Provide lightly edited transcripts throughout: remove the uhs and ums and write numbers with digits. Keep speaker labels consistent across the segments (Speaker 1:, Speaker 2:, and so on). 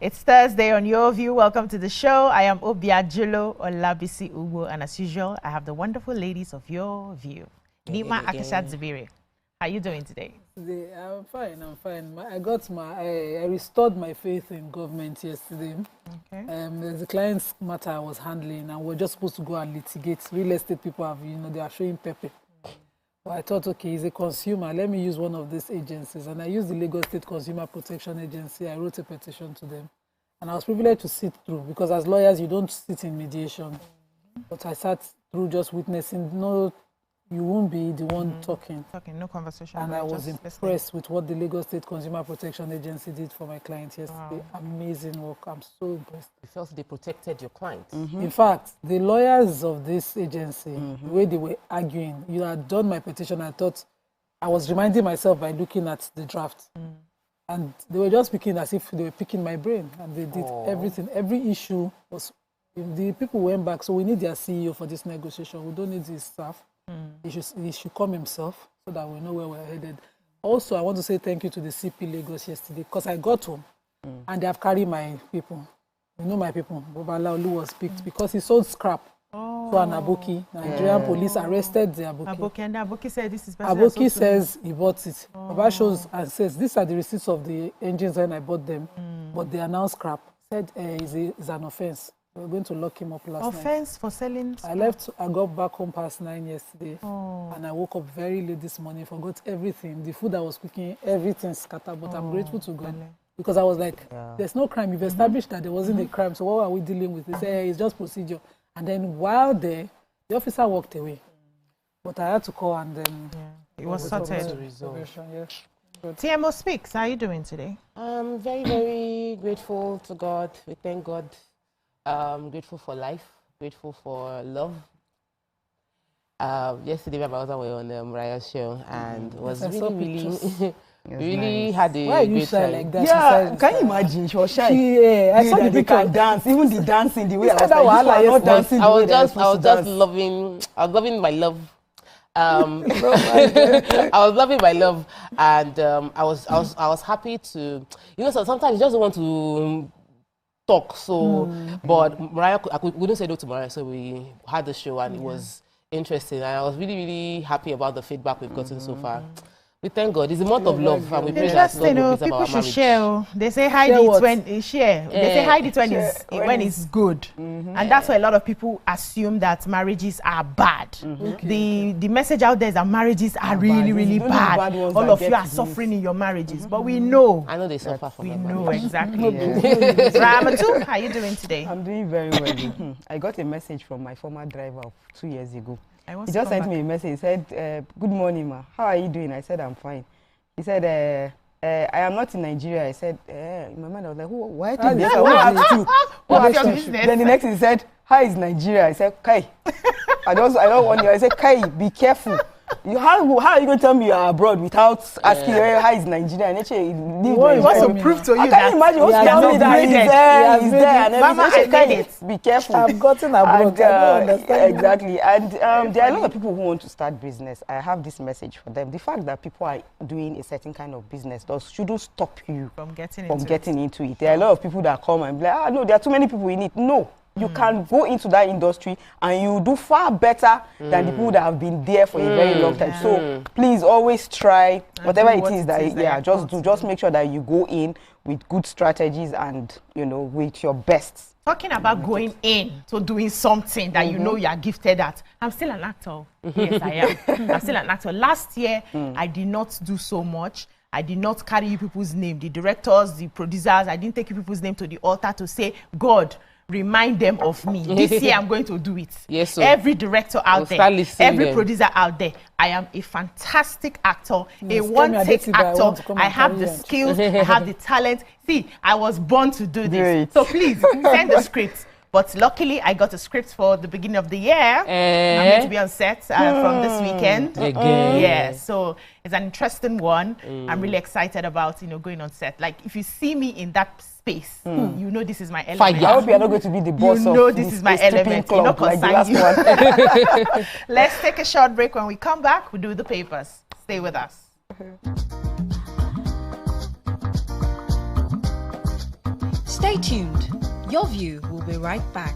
Speaker 1: It's Thursday on Your View. Welcome to the show. I am Obiajilo Olabisi Ugo, and as usual, I have the wonderful ladies of Your View. Nima Akashat Zubiri. How are you doing today?
Speaker 2: I'm fine. I restored my faith in government yesterday.
Speaker 1: Okay.
Speaker 2: There's a client's matter I was handling, and we're just supposed to go and litigate. Real estate people have, they are showing pepper. But I thought, okay, he's a consumer. Let me use one of these agencies. And I used the Lagos State Consumer Protection Agency. I wrote a petition to them. And I was privileged to sit through, because as lawyers, you don't sit in mediation. But I sat through just witnessing. No, you won't be the one talking.
Speaker 1: No conversation.
Speaker 2: And I was impressed with what the Lagos State Consumer Protection Agency did for my client yesterday. Wow. Amazing work. I'm so impressed.
Speaker 3: You felt they protected your client.
Speaker 2: In fact, the lawyers of this agency, the way they were arguing, you had done my petition, I thought I was reminding myself by looking at the draft. And they were just speaking as if they were picking my brain. And they did everything. Every issue was, the people went back, so we need their CEO for this negotiation. We don't need his staff. He should come himself so that we know where we're headed. Also, I want to say thank you to the CP Lagos yesterday, because I got home and they have carried my people. You know my people. Bobala Olu was picked because he sold scrap to an Aboki. Nigerian police arrested the Aboki.
Speaker 1: And Aboki said this is
Speaker 2: Aboki says he bought it. Baba shows and says these are the receipts of the engines when I bought them, but they are now scrap. Said it's an offense. We're going to lock him up last night.
Speaker 1: Offense for selling scrap?
Speaker 2: I got back home past 9 yesterday. And I woke up very late this morning, forgot everything. The food I was cooking, everything scattered. But I'm grateful to God. Because I was like, there's no crime. You've established that there wasn't a crime. So what are we dealing with? They say, hey, it's just procedure. And then while there, the officer walked away. But I had to call and then...
Speaker 1: It was sorted. TMO Speaks, how are you doing today?
Speaker 3: I'm very, very grateful to God. We thank God. Grateful for life, grateful for love. Yesterday, my brother were on the Mariah's show, and it was really had a
Speaker 2: Why are you
Speaker 3: great
Speaker 2: shy
Speaker 3: time.
Speaker 2: like that?
Speaker 4: Yeah, can you imagine? She was shy.
Speaker 2: I saw the picture.
Speaker 4: Can dance, even the dancing, the way I was
Speaker 2: that
Speaker 4: like,
Speaker 2: wahala
Speaker 4: not dancing.
Speaker 3: I was just loving my love. I was loving my love, and I was happy to, so sometimes you just want to talk, but Mariah, we couldn't say no to Mariah, so we had the show and it was interesting, and I was really, really happy about the feedback we've gotten so far. We thank God. It's a month of love, and we pray that God will preserve our marriage.
Speaker 1: People should share. They say hide it when share. They say hide it when it's good, and that's why a lot of people assume that marriages are bad. The message out there is that marriages are really, really bad. All of you are suffering in your marriages, but we know.
Speaker 3: I know they suffer from that.
Speaker 1: We know exactly. Ramatu, how are you doing today?
Speaker 4: I'm doing very well. I got a message from my former driver 2 years ago. He just sent me a message. He said, good morning, ma. How are you doing? I said, I'm fine. He said, I am not in Nigeria. I said, in my mind, I was like, why do this? What's your business? Then the next thing he said, how is Nigeria? I said, Kai. I don't want you. I said, Kai, be careful. How are you going to tell me you are abroad without asking how is Nigeria? And actually, he
Speaker 1: wants to prove to you that
Speaker 4: I can't imagine what's telling me that he's there. And
Speaker 1: Mama, I made it.
Speaker 4: Be careful.
Speaker 2: I've gotten abroad. I don't understand.
Speaker 4: Exactly. And there are a lot of people who want to start business. I have this message for them. The fact that people are doing a certain kind of business shouldn't stop you
Speaker 1: from getting
Speaker 4: into it. There are a lot of people that come and be like, no, there are too many people in it. No. You can go into that industry and you do far better than the people that have been there for a very long time. So please always try whatever it is that just make sure that you go in with good strategies and with your best.
Speaker 1: Talking about going in to doing something that you know you are gifted at. I'm still an actor. Yes, I am. I'm still an actor. Last year, I did not do so much. I did not carry you people's name, the directors, the producers. I didn't take you people's name to the altar to say, God, remind them of me. This year I'm going to do it.
Speaker 3: Yes, sir.
Speaker 1: Every director out there, every producer out there, I am a fantastic actor, a one-take actor. I have the skills, I have the talent. See, I was born to do this.
Speaker 4: Great.
Speaker 1: So please, send the script. But luckily, I got a script for the beginning of the year. I'm going to be on set from this weekend. Yeah, so it's an interesting one. I'm really excited about, going on set. Like, if you see me in that space, you know this is my element.
Speaker 4: I hope you're not going to be the boss of
Speaker 1: this is my element.
Speaker 4: Club,
Speaker 1: not
Speaker 4: like the last one.
Speaker 1: Let's take a short break. When we come back, we'll do the papers. Stay with us.
Speaker 5: Stay tuned. Your View will be right back.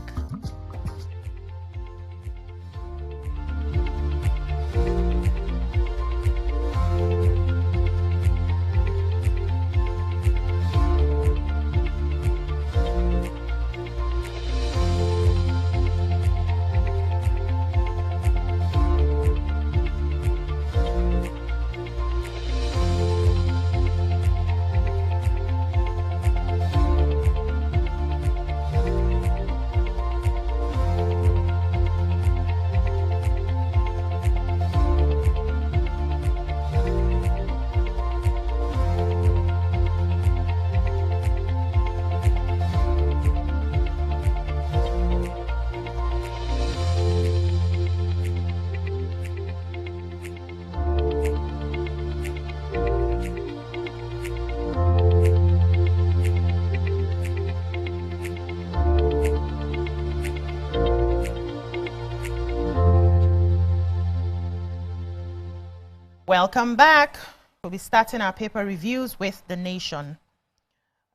Speaker 1: Welcome back. We'll be starting our paper reviews with The Nation.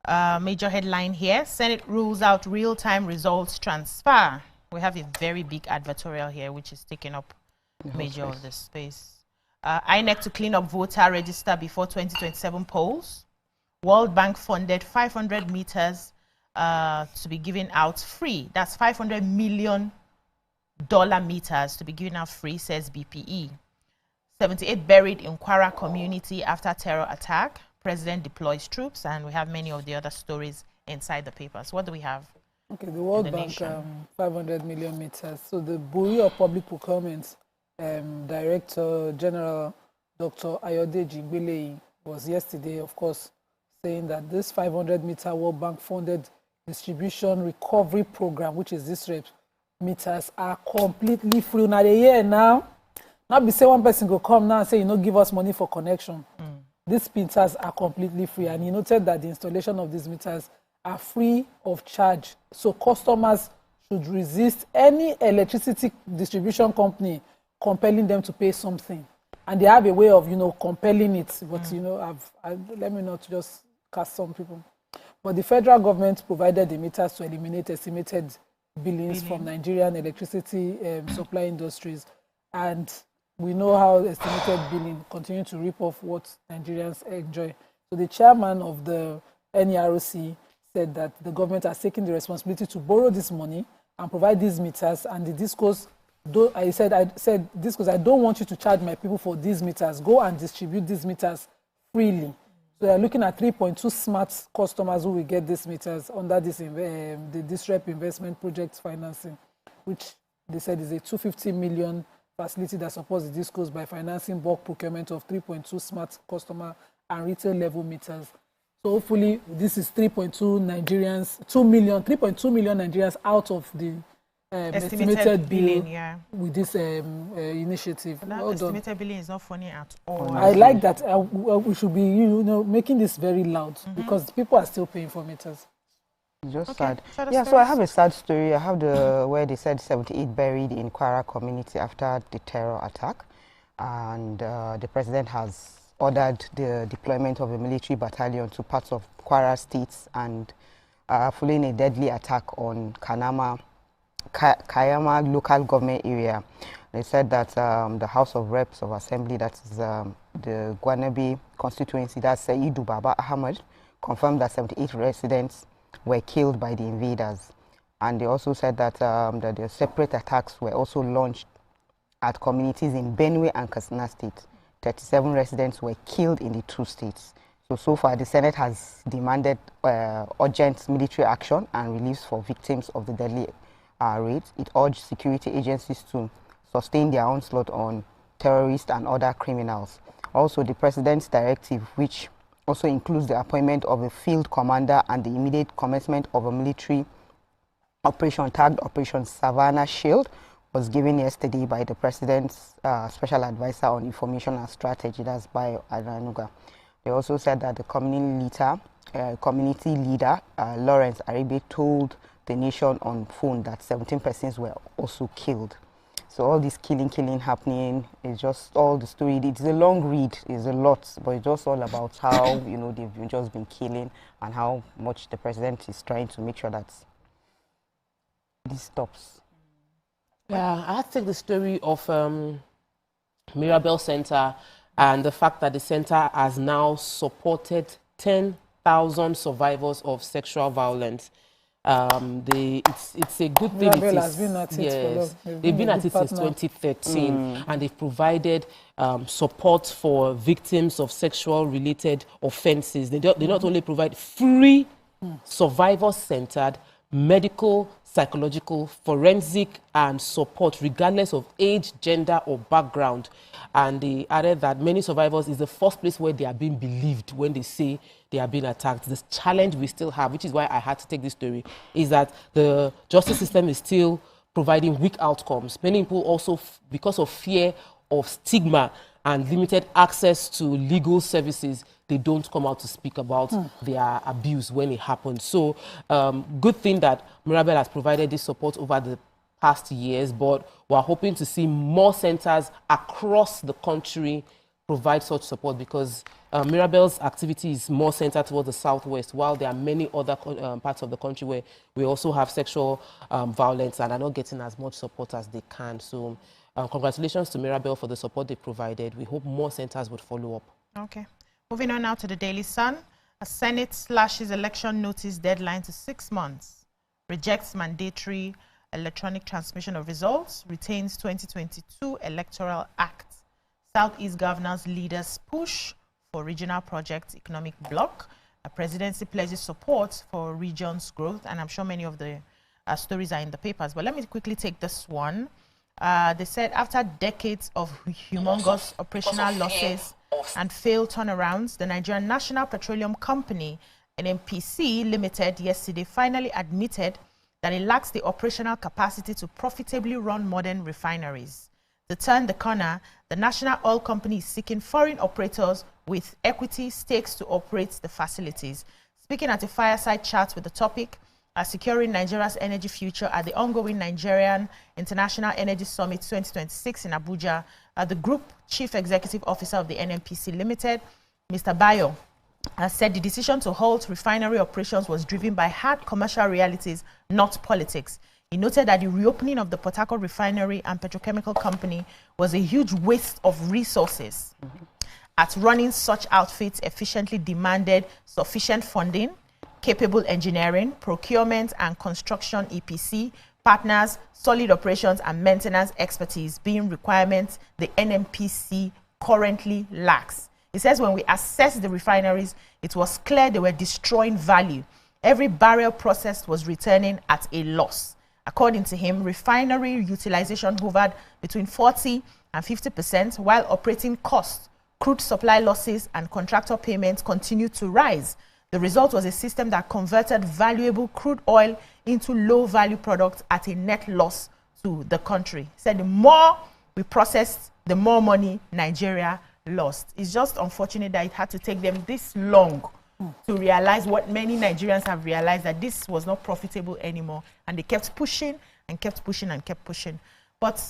Speaker 1: Major headline here: Senate rules out real-time results transfer. We have a very big advertorial here, which is taking up major of the space. INEC to clean up voter register before 2027 polls. World Bank funded 500 meters to be given out free. That's $500 million meters to be given out free, says BPE. 78 buried in Kwara community after terror attack. President deploys troops, and we have many of the other stories inside the papers. What do we have?
Speaker 2: Okay, the World Bank 500 million meters. So the Bureau of Public Procurement Director General Dr. Ayodeji Gbeleyi was yesterday, of course, saying that this 500-meter World Bank funded distribution recovery program, which is this meters, are completely free. Now, the year now, not be say one person go come now and say, give us money for connection. These meters are completely free. And he noted that the installation of these meters are free of charge. So customers should resist any electricity distribution company compelling them to pay something. And they have a way of, compelling it. But, let me not just cast some people. But the federal government provided the meters to eliminate estimated billings from Nigerian electricity supply industries. And we know how estimated billing continue to rip off what Nigerians enjoy. So the chairman of the NERC said that the government has taken the responsibility to borrow this money and provide these meters. And the discourse, I said, discourse, I don't want you to charge my people for these meters. Go and distribute these meters freely. So they're looking at 3.2 smart customers who will get these meters under this the Disrep Investment Project financing, which they said is a 250 million facility that supports the discourse by financing bulk procurement of 3.2 smart customer and retail level meters. So hopefully this is 3.2 Nigerians, 3.2 million Nigerians out of the estimated billing with this initiative.
Speaker 1: That estimated billing is not funny at all.
Speaker 2: I like that. We should be, making this very loud because people are still paying for meters.
Speaker 4: Just sad. Yeah, so I have a sad story. I have where they said 78 buried in Kwara community after the terror attack, and the president has ordered the deployment of a military battalion to parts of Kwara states and following a deadly attack on Kayama local government area. They said that the House of Reps of Assembly, that is the Gwanabe constituency, that's Saidu Baba Ahmed, confirmed that 78 residents were killed by the invaders. And they also said that, that the separate attacks were also launched at communities in Benue and Katsina State. 37 residents were killed in the two states. So far, the Senate has demanded urgent military action and reliefs for victims of the deadly raids. It urged security agencies to sustain their onslaught on terrorists and other criminals. Also, the president's directive, which also includes the appointment of a field commander and the immediate commencement of a military operation tagged Operation Savannah Shield, was given yesterday by the president's special advisor on information and strategy, that's Bayo Adanuga. They also said that the community leader, Lawrence Aribe, told the nation on phone that 17 persons were also killed. So all this killing happening is just all the story. It's a long read, it's a lot, but it's just all about how, you know, they've just been killing and how much the president is trying to make sure that this stops.
Speaker 3: Yeah, I had to take the story of Mirabel Center and the fact that the center has now supported 10,000 survivors of sexual violence. It's a good thing.
Speaker 2: Mirabel has been at it
Speaker 3: yes,
Speaker 2: for long.
Speaker 3: they've been at it since 2013, and they've provided support for victims of sexual-related offenses. They not only provide free, survivor-centered medical, psychological, forensic, and support regardless of age, gender, or background. And they added that many survivors is the first place where they are being believed when they say they are being attacked. This challenge we still have, which is why I had to take this story, is that the justice system is still providing weak outcomes. Many people also, because of fear of stigma and limited access to legal services, they don't come out to speak about their abuse when it happens. So good thing that Mirabel has provided this support over the past years, but we're hoping to see more centers across the country provide such support, because Mirabel's activity is more centered towards the southwest, while there are many other parts of the country where we also have sexual violence and are not getting as much support as they can. So congratulations to Mirabel for the support they provided. We hope more centers would follow up.
Speaker 1: Okay. Moving on now to the Daily Sun. A Senate slashes election notice deadline to 6 months. Rejects mandatory electronic transmission of results. Retains 2022 Electoral Act. Southeast governors leaders push for regional project economic bloc. A presidency pledges support for region's growth. And I'm sure many of the stories are in the papers. But let me quickly take this one. They said after decades of humongous operational losses and failed turnarounds, the Nigerian National Petroleum Company, NNPC Limited, yesterday finally admitted that it lacks the operational capacity to profitably run modern refineries. To turn the corner, the National Oil Company is seeking foreign operators with equity stakes to operate the facilities. Speaking at a fireside chat with the topic, securing Nigeria's energy future at the ongoing Nigerian International Energy Summit 2026 in Abuja, the Group Chief Executive Officer of the NNPC Limited, Mr. Bayo, said the decision to halt refinery operations was driven by hard commercial realities, not politics. He noted that the reopening of the Port Harcourt refinery and petrochemical company was a huge waste of resources. At running such outfits efficiently demanded sufficient funding, capable engineering, procurement and construction EPC, partners, solid operations and maintenance expertise being requirements the NNPC currently lacks. He says when we assessed the refineries, it was clear they were destroying value. Every barrel processed was returning at a loss. According to him, refinery utilization hovered between 40 and 50%, while operating costs, crude supply losses and contractor payments continued to rise. The result was a system that converted valuable crude oil into low-value products at a net loss to the country. He said the more we processed, the more money Nigeria lost. It's just unfortunate that it had to take them this long to realize what many Nigerians have realized, that this was not profitable anymore. And they kept pushing and kept pushing and kept pushing. But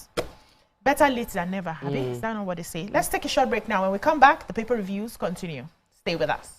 Speaker 1: better late than never. Is that not what they say? Let's take a short break now. When we come back, the paper reviews continue. Stay with us.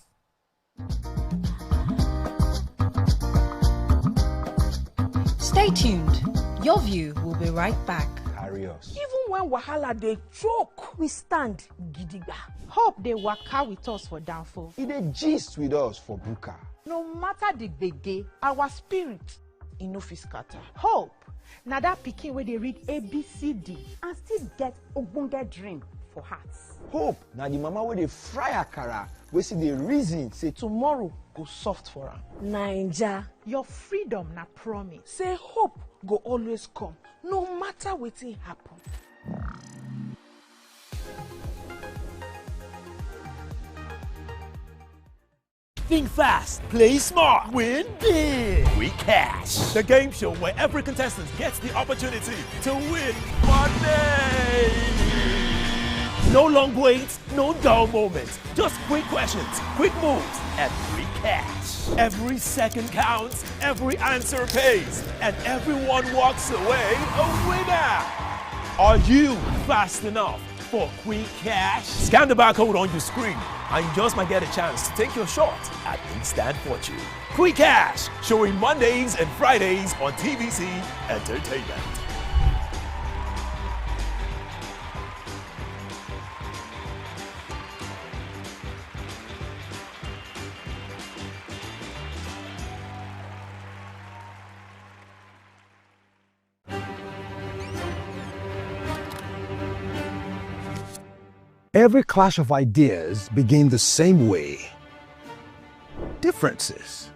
Speaker 5: Stay tuned. Your view will be right back.
Speaker 6: Carry us.
Speaker 7: Even when wahala dey choke, we stand gidigba.
Speaker 1: Hope they waka with us for downfall.
Speaker 6: It dey gist with us for buka.
Speaker 7: No matter the gbege, our spirit e no fit scatter.
Speaker 1: Hope na that pikin wey dey read ABCD
Speaker 7: And still get ogbonge dream for hearts.
Speaker 6: Hope na the mama wey dey fry akara, wey see the reason say
Speaker 7: Tomorrow go soft for am. Naija,
Speaker 1: your freedom na promise.
Speaker 7: say hope go always come, no matter wetin happen.
Speaker 8: Think fast, play smart, win big. We Cash, the game show where every contestant gets the opportunity to win money. No long waits, no dull moments, just quick questions, quick moves, and free cash. Every second counts, every answer pays, and everyone walks away a winner. Are you fast enough for quick cash? Scan the barcode on your screen and you just might get a chance to take your shot at instant fortune. Quick Cash, showing Mondays and Fridays on TVC Entertainment.
Speaker 6: Every clash of ideas begin the same way. Differences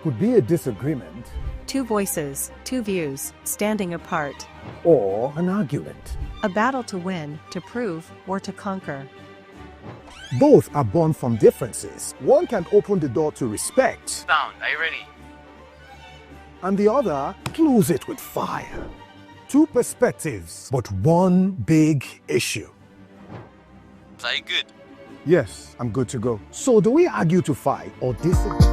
Speaker 6: could be a disagreement.
Speaker 9: Two voices, two views, standing apart.
Speaker 6: Or an argument.
Speaker 9: A battle to win, to prove, or to conquer.
Speaker 6: Both are born from differences. One can open the door to respect.
Speaker 10: Sound, are you ready?
Speaker 6: And the other close it with fire. Two perspectives, but one big issue.
Speaker 10: Are you good?
Speaker 6: Yes, I'm good to go. So do we argue to fight or disagree?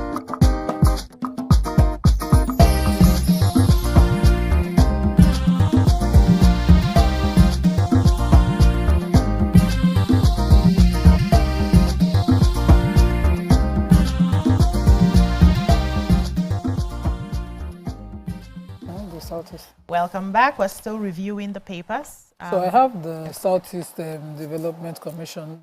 Speaker 1: Welcome back. We're still reviewing the papers.
Speaker 2: So I have the Southeast Development Commission.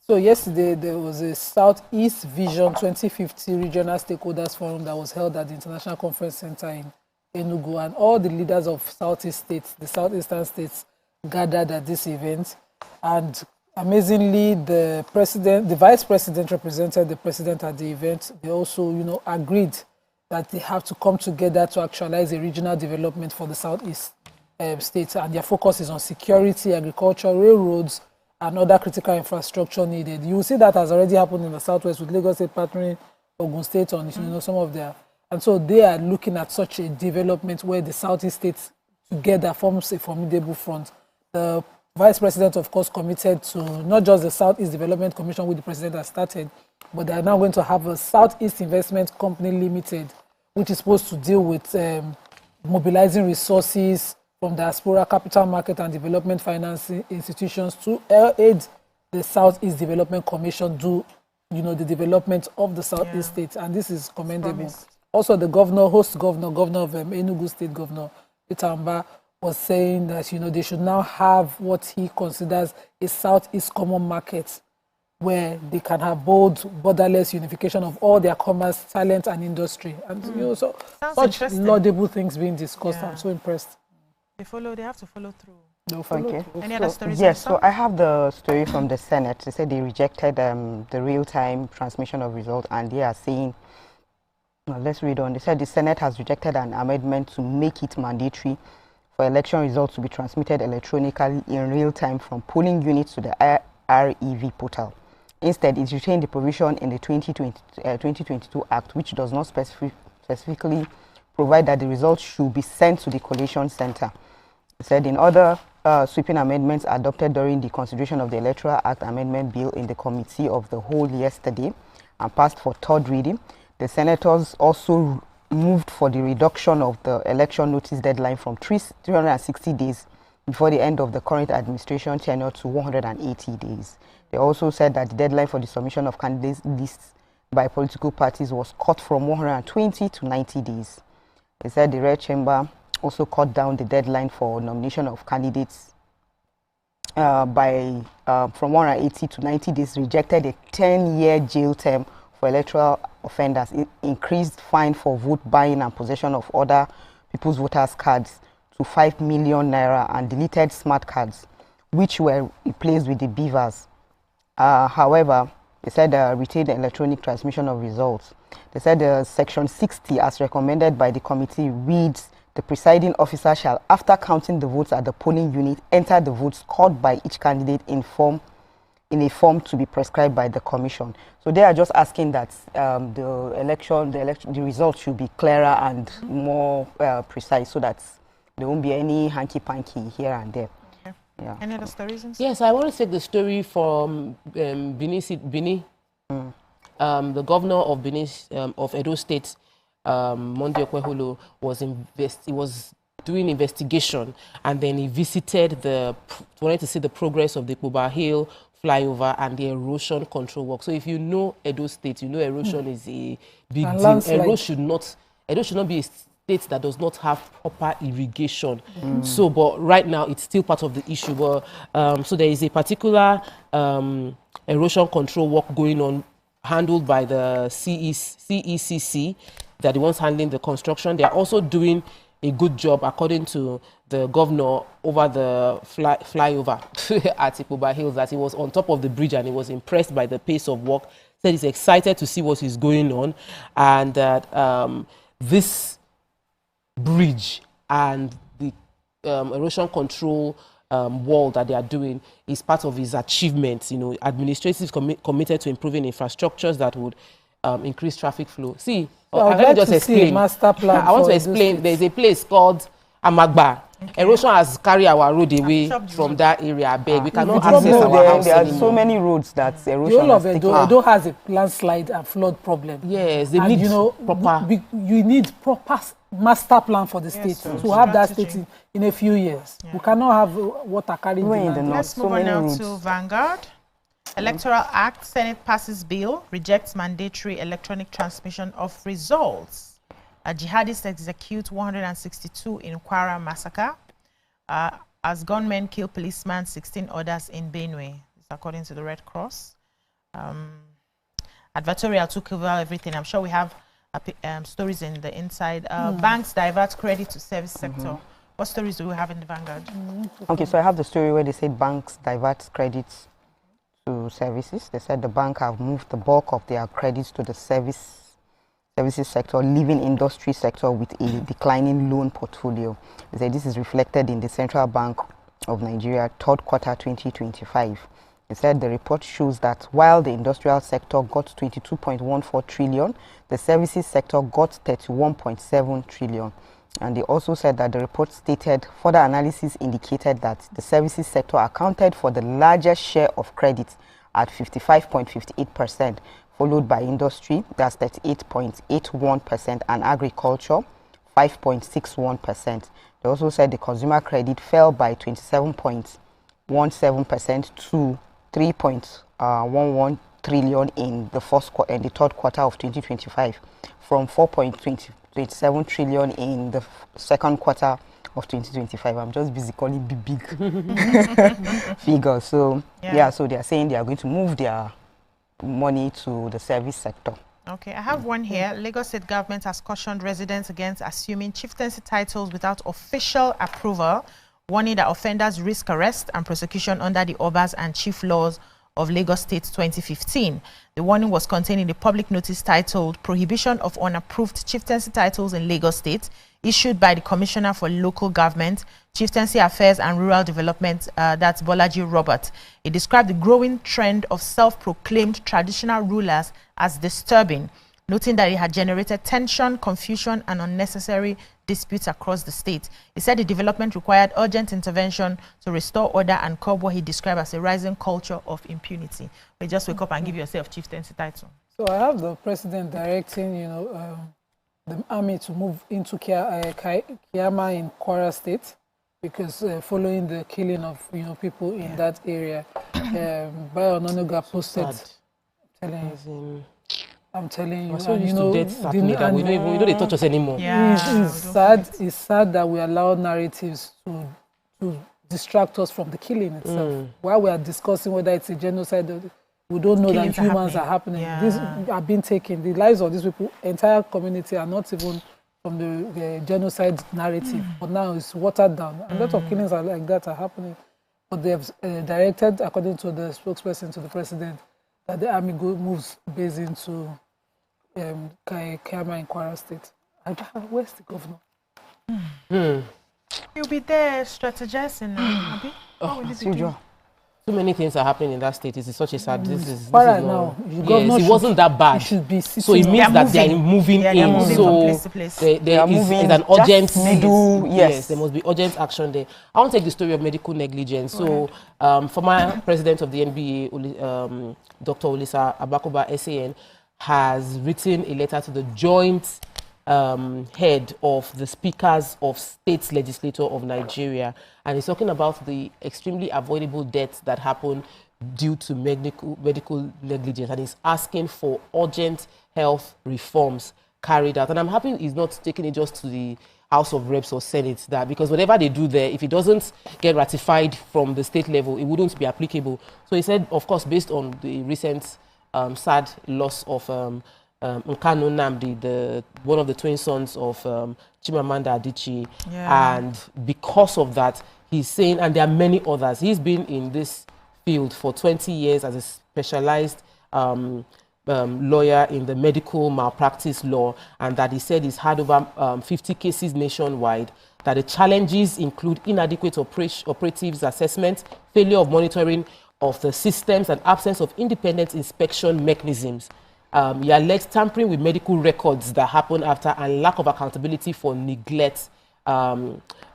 Speaker 2: So yesterday there was a Southeast Vision 2050 Regional Stakeholders Forum that was held at the International Conference Center in Enugu, and all the leaders of Southeast states, the Southeastern states, gathered at this event. And amazingly, the Vice President represented the President at the event. They also, agreed that they have to come together to actualize a regional development for the Southeast states, and their focus is on security, agriculture, railroads, and other critical infrastructure needed. You will see that has already happened in the Southwest with Lagos State partnering Ogun State on some of their, and so they are looking at such a development where the Southeast states together forms a formidable front. The Vice President, of course, committed to not just the Southeast Development Commission, which the President has started, but they are now going to have a Southeast Investment Company Limited, which is supposed to deal with mobilizing resources from diaspora capital market and development financing institutions to aid the Southeast Development Commission do, the development of the Southeast states, and this is commendable. Also, the governor of Enugu State, Governor Peter Amba, was saying that, they should now have what he considers a Southeast common market, where they can have bold, borderless unification of all their commerce, talent, and industry. And so such laudable things being discussed. I'm so impressed.
Speaker 1: They have to follow through.
Speaker 2: They'll follow through.
Speaker 1: Any other stories?
Speaker 4: Yes, so I have the story from the Senate. They said they rejected the real-time transmission of results, and they are saying, let's read on. They said the Senate has rejected an amendment to make it mandatory for election results to be transmitted electronically in real time from polling units to the REV portal. Instead, it retained the provision in the 2022 Act, which does not specifically provide that the results should be sent to the collation center. It said in other sweeping amendments adopted during the consideration of the Electoral Act Amendment Bill in the Committee of the Whole yesterday and passed for third reading, the senators also moved for the reduction of the election notice deadline from 360 days before the end of the current administration tenure to 180 days. They also said that the deadline for the submission of candidate lists by political parties was cut from 120 to 90 days. They said the Red Chamber also cut down the deadline for nomination of candidates from 180 to 90 days, rejected a 10-year jail term for electoral offenders, increased fine for vote buying and possession of other people's voters' cards to 5 million naira, and deleted smart cards, which were replaced with the beavers. However, they said retained electronic transmission of results. They said Section 60, as recommended by the committee, reads, the presiding officer shall, after counting the votes at the polling unit, enter the votes scored by each candidate in a form to be prescribed by the commission. So they are just asking that the results should be clearer and more precise, so that there won't be any hanky-panky here and there.
Speaker 1: Okay. Yeah. Any other stories?
Speaker 3: Yes, I want to take the story from Bini. The governor of Benin, of Edo State, Monday Okweholo, was doing investigation, and then he visited wanted to see the progress of the Ikpoba Hill flyover and the erosion control work. So if you know Edo State, you know erosion is a big deal. Edo should not be a state that does not have proper irrigation. So, but right now it's still part of the issue. But so there is a particular erosion control work going on, handled by the CECC, that the ones handling the construction. They are also doing a good job, according to the governor, over the flyover at Ikpoba Hills, that he was on top of the bridge and he was impressed by the pace of work. Said he's excited to see what is going on, and that this bridge and the erosion control wall that they are doing is part of his achievements. You know, administrative committed to improving infrastructures that would increase traffic flow. See,
Speaker 2: I
Speaker 3: let me just explain.
Speaker 2: Master plan
Speaker 3: I want to explain. There's a place called Amagba. Erosion has carried our road away from that area. I beg. We cannot access our house
Speaker 4: there
Speaker 3: anymore.
Speaker 4: are so many roads that erosion
Speaker 2: The whole of
Speaker 4: has
Speaker 2: Edo has a landslide and flood problem.
Speaker 3: Yes, they
Speaker 2: and
Speaker 3: need proper.
Speaker 2: You need proper master plan for the state to have that state in a few years. We cannot have water carrying the land.
Speaker 1: Let's move on now to Vanguard. Electoral Act, Senate passes bill, rejects mandatory electronic transmission of results. Jihadists execute 162 in Kwara massacre. As gunmen kill policeman, 16 others in Benue. This according to the Red Cross. Advertorial took over everything. I'm sure we have stories in the inside. Banks divert credit to service sector. What stories do we have in the Vanguard?
Speaker 4: Okay, so I have the story where they said banks divert credits to services. They said the bank have moved the bulk of their credits to the services sector, leaving industry sector with a declining loan portfolio. They said this is reflected in the Central Bank of Nigeria third quarter 2025. They said the report shows that while the industrial sector got 22.14 trillion, the services sector got 31.7 trillion. And they also said that the report stated further analysis indicated that the services sector accounted for the largest share of credit at 55.58%, followed by industry, that's 38.81%, and agriculture, 5.61%. They also said the consumer credit fell by 27.17% to 3.11 trillion in the third quarter of 2025, from 4.27 trillion in the second quarter of 2025. I'm just busy calling big figures. So so they are saying they are going to move their money to the service sector.
Speaker 1: Okay, I have one here. Lagos State government has cautioned residents against assuming chieftaincy titles without official approval, warning that offenders risk arrest and prosecution under the Obas and Chief Laws of Lagos State 2015. The warning was contained in the public notice titled Prohibition of Unapproved Chieftaincy Titles in Lagos State, issued by the Commissioner for Local Government, Chieftaincy Affairs and Rural Development, that's Bolaji Robert. It described the growing trend of self-proclaimed traditional rulers as disturbing, noting that it had generated tension, confusion, and unnecessary disputes across the state. He said the development required urgent intervention to restore order and curb what he described as a rising culture of impunity. But just wake up and give yourself chieftaincy title.
Speaker 2: So I have the president directing, the army to move into Kiama in Kwara State, because following the killing of people in that area, Bayo Ononuga posted I'm telling you,
Speaker 3: so we don't touch us anymore.
Speaker 2: It's sad that we allow narratives to distract us from the killing itself. While we are discussing whether it's a genocide, we don't know that humans are happening. These are being taken. The lives of these people, entire community, are not even from the genocide narrative. But now it's watered down. A lot of killings like that are happening. But they have directed, according to the spokesperson to the president, that the army moves base into Kiama in Kwara State. Where's the governor?
Speaker 1: You'll be there strategizing now, Abi. What will you be doing?
Speaker 3: So many things are happening in that state. It's such a sad. This is
Speaker 2: now.
Speaker 3: Yes, it wasn't that bad. So it means that they are moving in. So there is an urgent yes, there must be urgent action there. I want to take the story of medical negligence. So former president of the NBA, Dr. Olisa Abakoba SAN, has written a letter to the Joint head of the Speakers of State Legislature of Nigeria, and he's talking about the extremely avoidable deaths that happen due to medical negligence, and he's asking for urgent health reforms carried out. And I'm happy he's not taking it just to the House of Reps or Senate, that because whatever they do there, if it doesn't get ratified from the state level, it wouldn't be applicable. So he said, of course, based on the recent sad loss of Nkanu Nnamdi, one of the twin sons of Chimamanda Adichie, and because of that, he's saying, and there are many others, he's been in this field for 20 years as a specialized lawyer in the medical malpractice law, and that he said he's had over 50 cases nationwide, that the challenges include inadequate operatives assessment, failure of monitoring of the systems, and absence of independent inspection mechanisms. He alleged tampering with medical records that happened after, and lack of accountability for neglect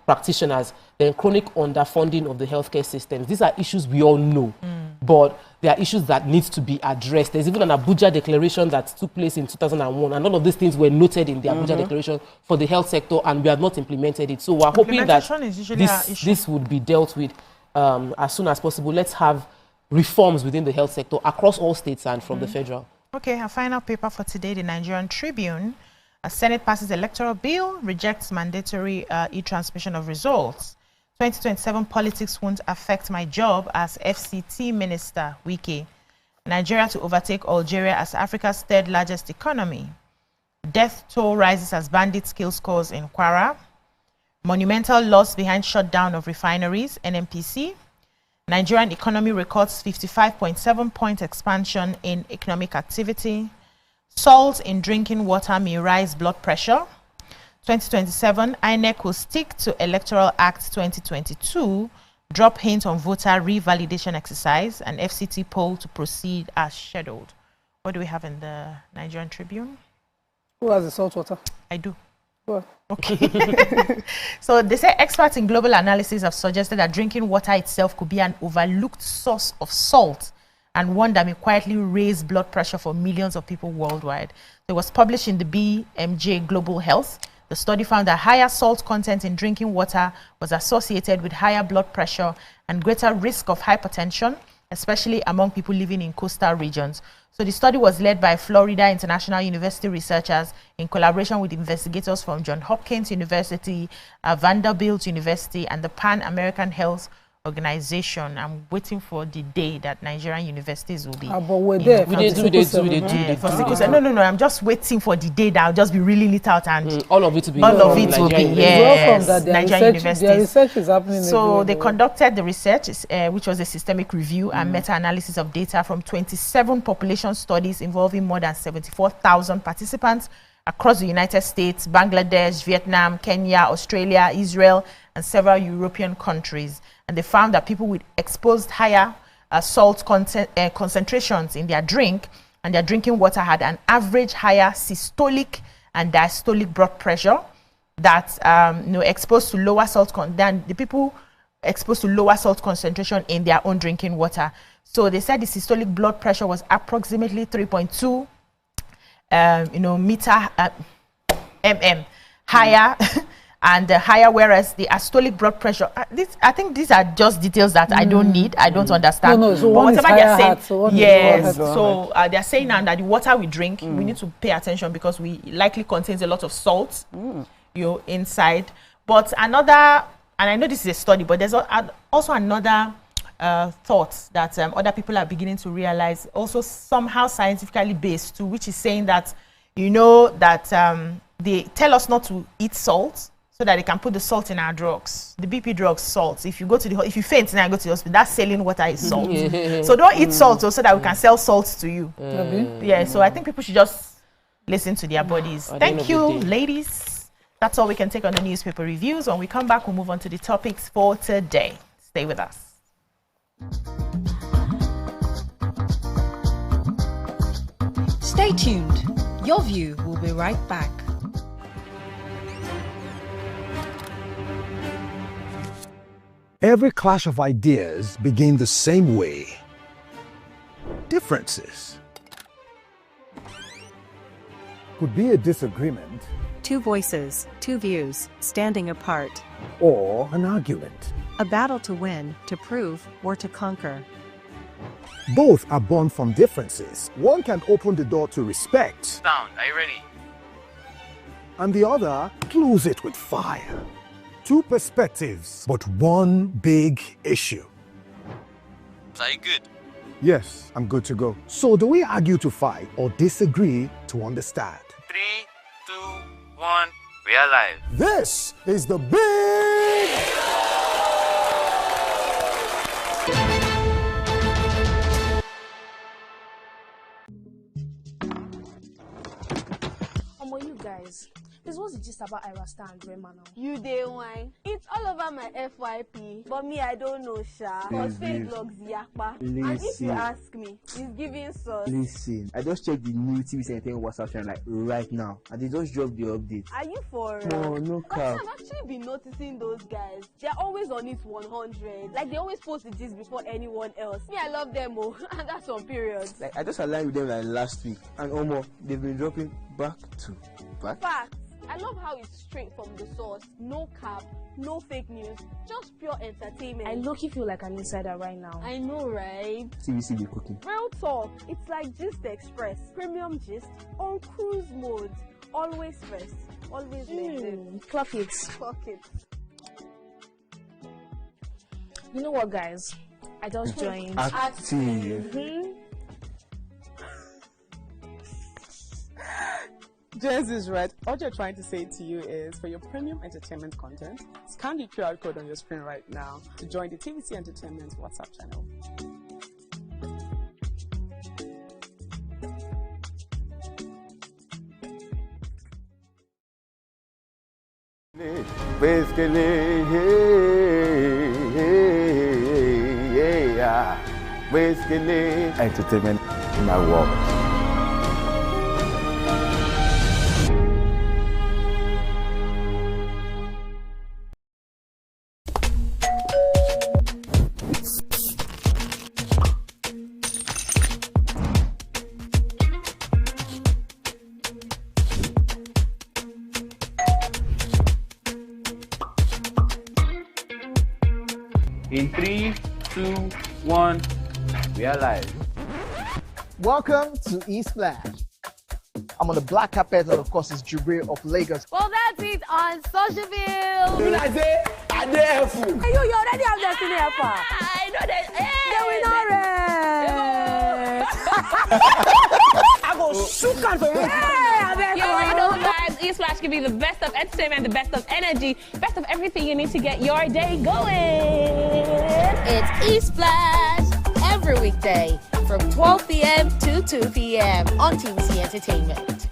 Speaker 3: practitioners, then chronic underfunding of the healthcare systems. These are issues we all know, but they are issues that need to be addressed. There's even an Abuja declaration that took place in 2001, and all of these things were noted in the Abuja declaration for the health sector, and we have not implemented it. So we're hoping that this would be dealt with as soon as possible. Let's have reforms within the health sector across all states and from the federal.
Speaker 1: Okay, our final paper for today, the Nigerian Tribune. A Senate passes electoral bill, rejects mandatory e-transmission of results. 2027 politics won't affect my job as FCT Minister, Wike. Nigeria to overtake Algeria as Africa's third largest economy. Death toll rises as bandits kill scores in Kwara. Monumental loss behind shutdown of refineries, NNPC. Nigerian economy records 55.7-point expansion in economic activity. Salt in drinking water may rise blood pressure. 2027, INEC will stick to Electoral Act 2022, drop hint on voter revalidation exercise, and FCT poll to proceed as scheduled. What do we have in the Nigerian Tribune?
Speaker 2: Who has the salt water?
Speaker 1: I do.
Speaker 2: What?
Speaker 1: Okay. So they say experts in global analysis have suggested that drinking water itself could be an overlooked source of salt, and one that may quietly raise blood pressure for millions of people worldwide. It was published in the BMJ Global Health. The study found that higher salt content in drinking water was associated with higher blood pressure and greater risk of hypertension, especially among people living in coastal regions. So the study was led by Florida International University researchers in collaboration with investigators from Johns Hopkins University, Vanderbilt University, and the Pan American Health Organization. I'm waiting for the day that Nigerian universities will be.
Speaker 2: But we're there.
Speaker 3: We do.
Speaker 1: No. I'm just waiting for the day that I'll just be really lit out and
Speaker 3: all of it will be.
Speaker 1: Yes. Nigerian universities.
Speaker 2: Their research is happening.
Speaker 1: So they conducted the research, which was a systemic review and meta-analysis of data from 27 population studies involving more than 74,000 participants across the United States, Bangladesh, Vietnam, Kenya, Australia, Israel, and several European countries. And they found that people with exposed higher salt concentrations in their drink and their drinking water had an average higher systolic and diastolic blood pressure that exposed to lower salt than the people exposed to lower salt concentration in their own drinking water. So they said the systolic blood pressure was approximately 3.2 mm higher and higher, whereas the systolic blood pressure, I think these are just details that I don't need, I don't understand.
Speaker 2: So but whatever they're saying,
Speaker 1: they're saying now that the water we drink, we need to pay attention because we likely contains a lot of salt, inside. But another, and I know this is a study, but there's also another thought that other people are beginning to realize, also somehow scientifically based too, which is saying that, they tell us not to eat salt so that they can put the salt in our drugs. The BP drugs, salt. If you faint and I go to the hospital, that saline water is salt. So don't eat salt so that we can sell salt to you. So I think people should just listen to their bodies. Thank you, ladies. That's all we can take on the newspaper reviews. When we come back, we'll move on to the topics for today. Stay with us.
Speaker 5: Stay tuned. Your View will be right back.
Speaker 6: Every clash of ideas begin the same way. Differences could be a disagreement.
Speaker 9: two voices, two views, standing apart.
Speaker 6: Or an argument.
Speaker 9: A battle to win, to prove, or to conquer.
Speaker 6: Both are born from differences. One can open the door to respect.
Speaker 10: Sound, are you ready?
Speaker 6: And the other close it with fire. Two perspectives, but one big issue.
Speaker 10: Are you good?
Speaker 6: Yes, I'm good to go. So do we argue to fight or disagree to understand?
Speaker 10: 3, 2, 1, we are live.
Speaker 6: This is the big...
Speaker 11: You guys, this was the gist about Irasta and Rema now.
Speaker 12: You day wine. It's all over my FYP, but me I don't know, Sha. Cause fake blogs yakpa. And if you ask me, it's giving sauce.
Speaker 13: Listen, I just checked the new TVC Entertainment WhatsApp channel like right now, and they just dropped the update.
Speaker 12: Are you for?
Speaker 13: No cap.
Speaker 12: I've actually been noticing those guys. They're always on it 100. Like they always post the gist before anyone else. Me, I love them, oh, and that's on periods.
Speaker 13: Like I just aligned with them like last week, and they've been dropping back to back.
Speaker 12: Facts. I love how it's straight from the source. No cap, no fake news, just pure entertainment.
Speaker 11: I low-key feel like an insider right now.
Speaker 12: I know, right?
Speaker 13: TVC be cooking.
Speaker 12: Real talk. It's like Gist Express. Premium gist on cruise mode. Always first. Always next.
Speaker 11: Clock it.
Speaker 12: Clock it.
Speaker 11: You know what, guys? I just joined.
Speaker 13: Active.
Speaker 14: Jess is right. What you're trying to say to you is, for your premium entertainment content, scan the QR code on your screen right now to join the TVC Entertainment WhatsApp channel.
Speaker 15: Basically, basically, entertainment in my world.
Speaker 10: In 3, 2, 1, we are live.
Speaker 16: Welcome to E-Splash. I'm on the black carpet, and of course, it's Jubril of Lagos.
Speaker 12: Well, that's it on Socialville.
Speaker 16: When I say, I dare fool.
Speaker 12: You already have Destiny Alpha. I know that.
Speaker 16: I go shoot out for you.
Speaker 17: You already know, guys. E-Splash can be the best of entertainment, the best of energy, best of everything you need to get your day going.
Speaker 18: It's E-Splash every weekday from 12 p.m. to 2 p.m. on TVC Entertainment.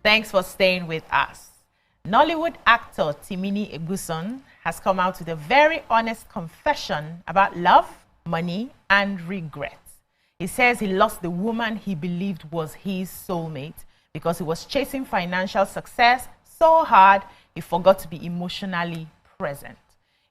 Speaker 1: Thanks for staying with us. Nollywood actor Timini has come out with a very honest confession about love, money, and regret. He says he lost the woman he believed was his soulmate because he was chasing financial success so hard he forgot to be emotionally present.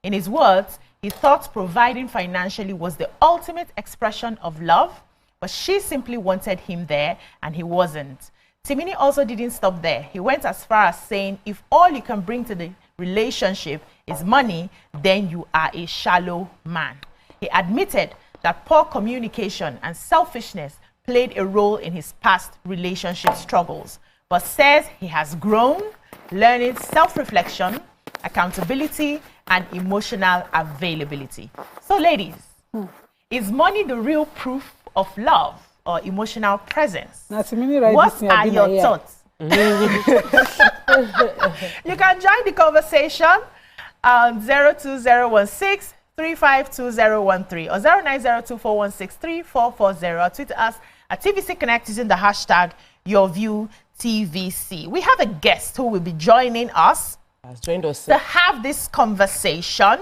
Speaker 1: In his words, he thought providing financially was the ultimate expression of love, but she simply wanted him there and he wasn't. Timini also didn't stop there. He went as far as saying, if all you can bring to the relationship is money, then you are a shallow man. He admitted that poor communication and selfishness played a role in his past relationship struggles, but says he has grown, learning self-reflection, accountability, and emotional availability. So ladies, is money the real proof of love or emotional presence? What are your thoughts? You can join the conversation on 02016 352013 or 090241634440 or tweet us at TVC Connect using the hashtag YourViewTVC. We have a guest who will be joining us to have this conversation.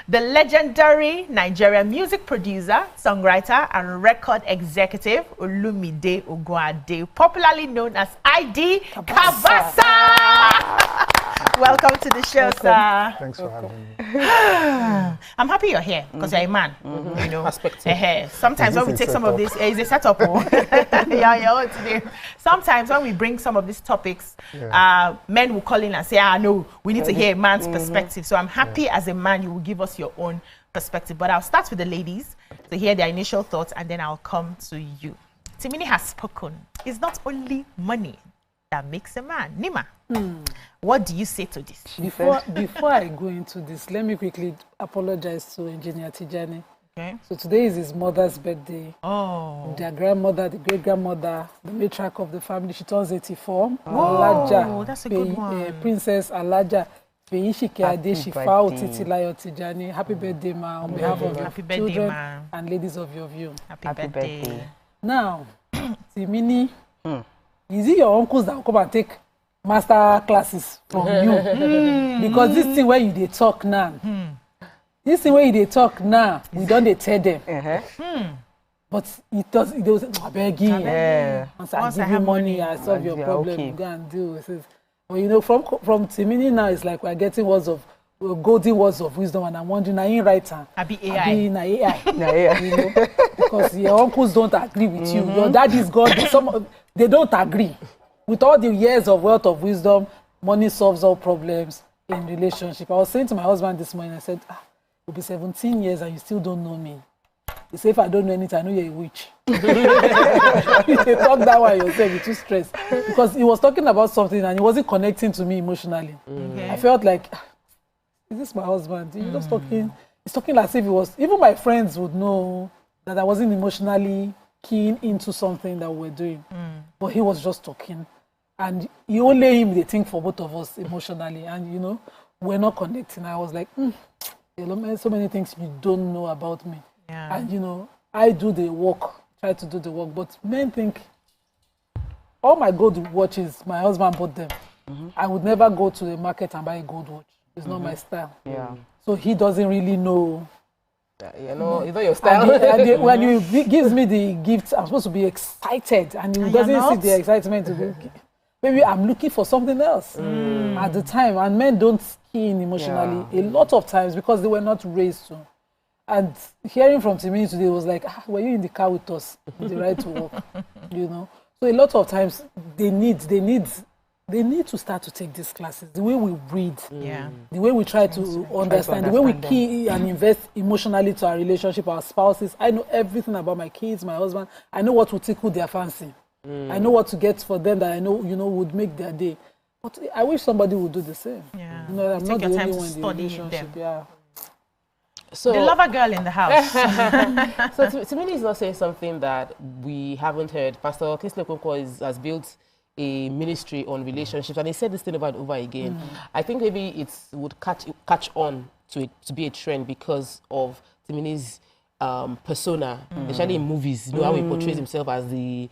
Speaker 1: The legendary Nigerian music producer, songwriter, and record executive Olumide Ogunade, popularly known as ID Kabasa. Welcome to the show, sir.
Speaker 6: Thanks for having me.
Speaker 1: I'm happy you're here because you're a man. You know, sometimes when we take some of this, it's a setup. Today. Sometimes when we bring some of these topics, men will call in and say, no, we need to hear a man's perspective. So I'm happy as a man, you will give us your own perspective. But I'll start with the ladies to hear their initial thoughts, and then I'll come to you. Timini has spoken. It's not only money that makes a man. Nima, what do you say to this?
Speaker 2: Before I go into this, let me quickly apologize to Engineer Tijani. Okay. So today is his mother's birthday. Oh. Their grandmother, the great-grandmother, the matriarch of the family, she turns 84.
Speaker 1: Oh, that's a good one.
Speaker 2: Princess Alaja Feishike Adeshifa Otitilayo Tijani. Happy birthday, ma, on behalf of your children and ladies of your view.
Speaker 1: Happy birthday.
Speaker 2: Now, Timini, is it your uncles that will come and take master classes from you? Because this thing where you talk now, we don't tell them. But it does begging. Once I give you money, I solve your problem. You go and do it. Well, you know, from Timini now, it's like we're getting golden words of wisdom, and I'm wondering, are you right?
Speaker 1: I be AI.
Speaker 2: You know, because your uncles don't agree with you. Your dad is God. They don't agree. With all the years of wealth of wisdom, money solves all problems in relationship. I was saying to my husband this morning, I said, it'll be 17 years and you still don't know me. He said, if I don't know anything, I know you're a witch. You talk that way yourself, you're too stressed. Because he was talking about something and he wasn't connecting to me emotionally. I felt like, is this my husband? He's just talking. He's talking as if it was. Even my friends would know that I wasn't emotionally keen into something that we were doing. But he was just talking. And you only him, they think for both of us emotionally. And, you know, we're not connecting. I was like, so many things you don't know about me. Yeah. And, you know, I do the work, try to do the work. But men think all my gold watches, my husband bought them. I would never go to the market and buy a gold watch. It's not my style. Yeah. So he doesn't really know.
Speaker 3: You know, it's not your style.
Speaker 2: When he gives me the gift, I'm supposed to be excited, and he doesn't see the excitement. Maybe I'm looking for something else at the time. And men don't key in emotionally a lot of times because they were not raised to. And hearing from Timini today was like, were you in the car with us? The right to walk, you know. So a lot of times they need to start to take these classes. The way we read, the way we try to understand, the way we key and invest emotionally to our relationship, our spouses. I know everything about my kids, my husband. I know what will tickle their fancy. I know what to get for them that I know, you know, would make their day. But I wish somebody would do the same. Yeah. You know, I'm not the only one in the relationship. Yeah.
Speaker 1: So the lover girl in the house.
Speaker 3: So Timini is not saying something that we haven't heard. Pastor Kingsley Okonkwo has built a ministry on relationships, and he said this thing over and over again. I think maybe it would catch on to be a trend because of Timini's persona, especially in movies. You know how he portrays himself as the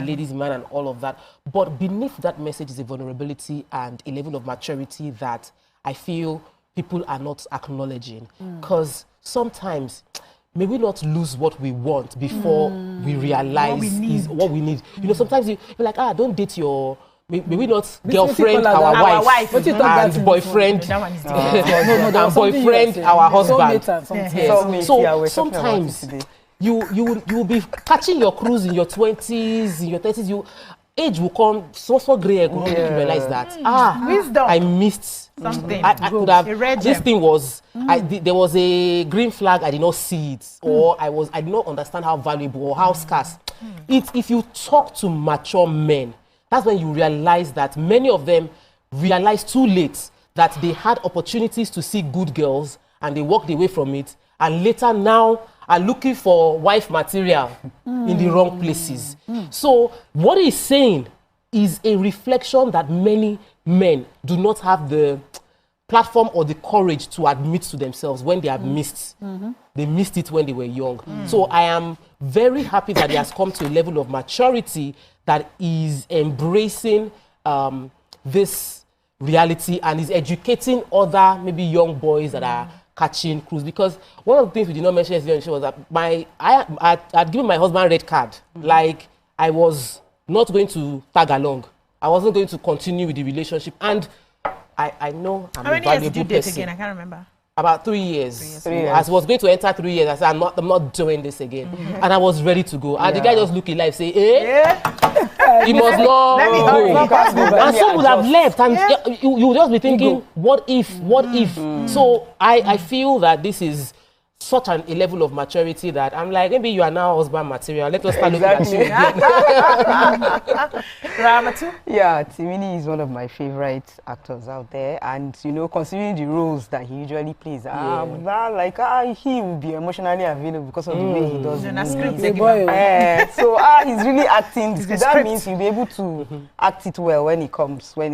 Speaker 3: ladies man and all of that. But beneath that message is a vulnerability and a level of maturity that I feel people are not acknowledging. Because sometimes may we not lose what we want before we realize what we need. You know, sometimes you're like, don't date your... May we not girlfriend our wife and boyfriend and boyfriend our husband. So sometimes you will be catching your cruise in your 20s, in your 30s. Age will come, so grey, you realize that
Speaker 1: wisdom.
Speaker 3: I missed
Speaker 1: something.
Speaker 3: I could have. This thing was there was a green flag. I did not see it, or I did not understand how valuable or how scarce. If you talk to mature men, that's when you realize that many of them realize too late that they had opportunities to see good girls and they walked away from it, and later now are looking for wife material in the wrong places. So what he's saying is a reflection that many men do not have the platform or the courage to admit to themselves when they have missed. They missed it when they were young. So I am very happy that he has come to a level of maturity that is embracing this reality and is educating other maybe young boys that are catching cruise. Because one of the things we did not mention yesterday was that I'd given my husband red card. Like, I was not going to tag along. I wasn't going to continue with the relationship. And I know I'm a valuable person. How many years did you date again?
Speaker 1: I can't remember.
Speaker 3: About 3 years. 3 years. As I was going to enter 3 years, I said, I'm not doing this again. And I was ready to go. And the guy just looked at life, say, he must not go. And some would have left. And you would just be thinking, what if? So I feel that this is such a level of maturity that I'm like, maybe you are now husband material. Let us start looking at you.
Speaker 1: Ramatu?
Speaker 4: Yeah, Timini is one of my favorite actors out there, and considering the roles that he usually plays, he will be emotionally available because of the way he does it. So he's really acting. That means he'll be able to act it well when it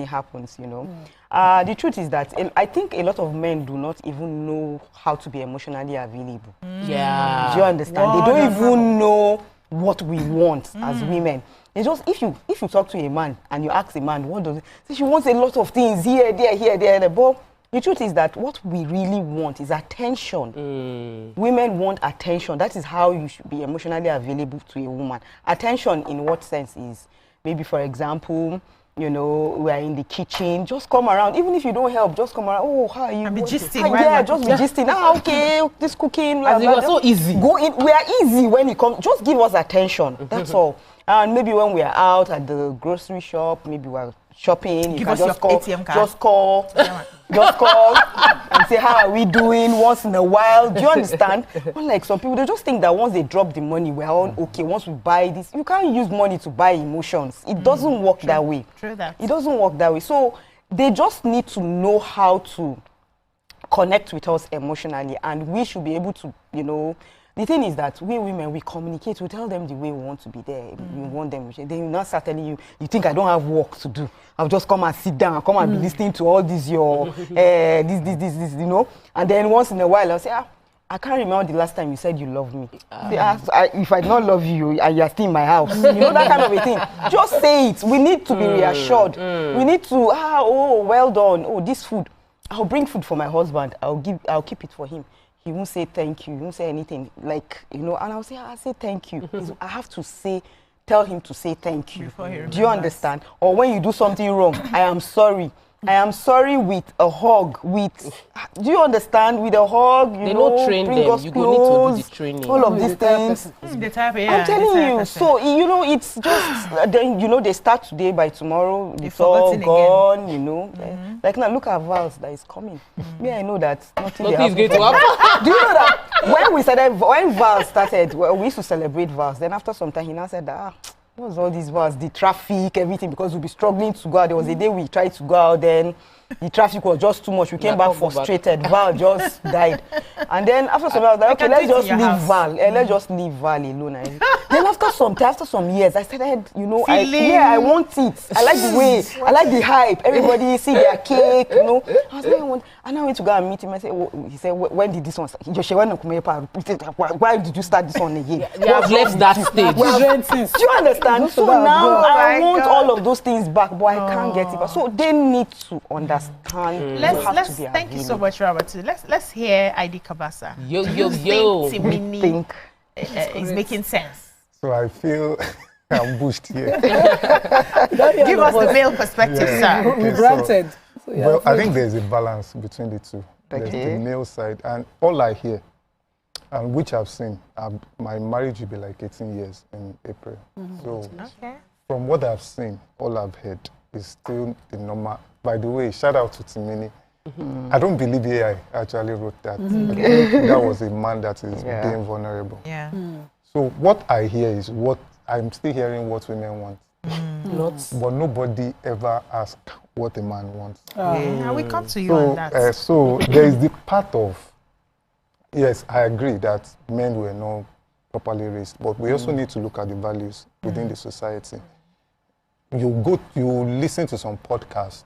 Speaker 4: happens. The truth is that I think a lot of men do not even know how to be emotionally available.
Speaker 3: Yeah.
Speaker 4: Do you understand? They don't even know what we want as women. It's just if you talk to a man and you ask a man what does he she wants a lot of things here, there. But the truth is that what we really want is attention. Women want attention. That is how you should be emotionally available to a woman. Attention in what sense is maybe, for example, we are in the kitchen, just come around. Even if you don't help, just come around. Oh, how are you?
Speaker 1: And be gisting.
Speaker 4: Just be gisting. Okay, this cooking.
Speaker 3: Blah, blah, so easy.
Speaker 4: Go in. We are easy when it comes. Just give us attention. That's all. And maybe when we are out at the grocery shop, maybe we are shopping.
Speaker 1: Give us your ATM card.
Speaker 4: Just call. Just call and say, how are we doing once in a while? Do you understand? Unlike some people, they just think that once they drop the money, we're all okay. Once we buy this, you can't use money to buy emotions. It doesn't work that way.
Speaker 1: True that.
Speaker 4: It doesn't work that way. So they just need to know how to connect with us emotionally, and we should be able to, the thing is that we women, we communicate, we tell them the way we want to be there. We want them. They will not start telling you, you think I don't have work to do. I'll just come and sit down, come and be listening to all this, this, And then once in a while, I'll say, I can't remember the last time you said you love me. If I don't love you and you're still in my house, that kind of a thing. Just say it. We need to be reassured. We need to, well done. Oh, this food. I'll bring food for my husband. I'll keep it for him. He won't say thank you. He won't say anything. And I'll say, I say thank you. I have to tell him to say thank you. Do you understand? Or when you do something wrong, I am sorry. I am sorry with a hug. Do you understand? With a hug,
Speaker 3: they don't train them. You go need to do the training.
Speaker 4: All of these things. I'm telling you. So it's just then they start today. By tomorrow, it's all gone. Like now, look at Vals that is coming. I know that nothing is
Speaker 3: going to happen.
Speaker 4: Do you know that when Vals started, we used to celebrate Vals. Then after some time, he now said that. What was all these was the traffic, everything, because we'll be struggling to go out. There was a day we tried to go out, then the traffic was just too much. We came back frustrated. Val just died. And then after some time, I was like, okay, let's just leave Val. Let's just leave Val alone. Then after some years, I started, I want it. I like the way, I like the hype. Everybody see their cake, I was like, and I went to go and meet him. I said, he said, when did this one start? Why did you start this one again?
Speaker 3: You have left that stage.
Speaker 4: Do you understand? So now I want all of those things back, but I can't get it back. So they need to understand.
Speaker 1: Thank you so much, Robert. Let's hear ID Kabasa.
Speaker 3: Yo.
Speaker 1: Timini is making sense.
Speaker 19: So I feel ambushed here.
Speaker 1: Give us the male perspective, sir.
Speaker 19: Okay,
Speaker 2: Granted.
Speaker 19: I think there's a balance between the two. There's the male side, and all I hear, and which I've seen. My marriage will be like 18 years in April. So from what I've seen, all I've heard is still the normal. By the way, shout out to Timini. I don't believe AI actually wrote that. I think that was a man that is being vulnerable. So what I hear is I'm still hearing what women want. But nobody ever asked what a man wants.
Speaker 1: We come to you on that.
Speaker 19: So there is the part of, yes, I agree that men were not properly raised, but we also need to look at the values within the society. You listen to some podcasts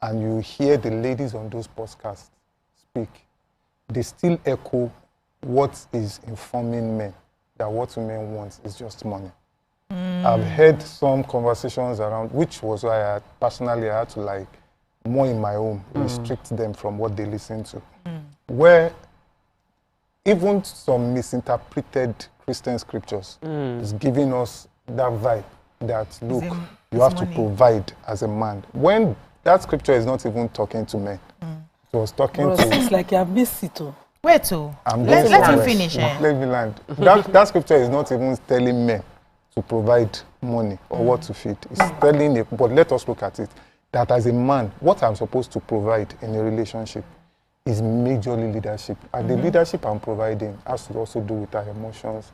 Speaker 19: and you hear the ladies on those podcasts speak. They still echo what is informing men, that what women want is just money. I've heard some conversations around, which was why personally I had to like more in my home, restrict them from what they listen to. Where even some misinterpreted Christian scriptures is giving us that vibe that, look, you have to provide as a man. When that scripture is not even talking to men. It was talking to...
Speaker 2: It's like you have missed it too.
Speaker 1: Where to? Let him finish.
Speaker 19: Let me land. That scripture is not even telling men to provide money or what to feed. It's telling it, but let us look at it, that as a man, what I'm supposed to provide in a relationship is majorly leadership. And the leadership I'm providing has to also do with our emotions.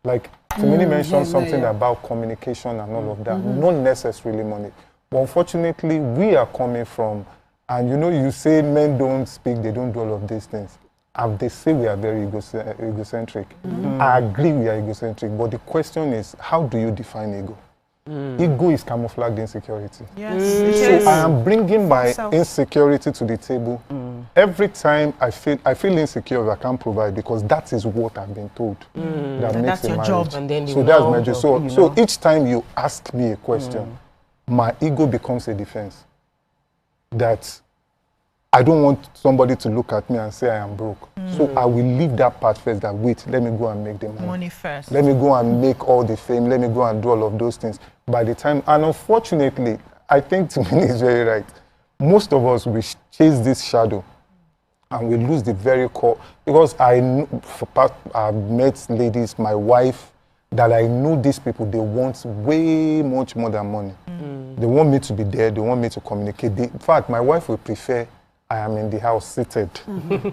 Speaker 19: Like, Timini mentioned something about communication and all of that, not necessarily money. But unfortunately, we are coming from, and you say men don't speak, they don't do all of these things. And they say we are very egocentric. I agree we are egocentric, but the question is, how do you define ego? Ego is camouflaged insecurity.
Speaker 1: Yes.
Speaker 19: So I am bringing my insecurity to the table. Every time I feel insecure, I can't provide, because that is what I've been told. That makes
Speaker 1: that's
Speaker 19: a
Speaker 1: your
Speaker 19: marriage.
Speaker 1: job.
Speaker 3: And then
Speaker 19: So that's my job. So each time you ask me a question, my ego becomes a defense. That I don't want somebody to look at me and say I am broke. So I will leave that part first, that wait, let me go and make the money
Speaker 1: first.
Speaker 19: Let me go and make all the fame. Let me go and do all of those things. By the time, and unfortunately, I think Timini is very right. Most of us, we chase this shadow and we lose the very core. Because I've met ladies, my wife, that I know these people, they want way much more than money. They want me to be there. They want me to communicate. In fact, my wife will prefer I am in the house seated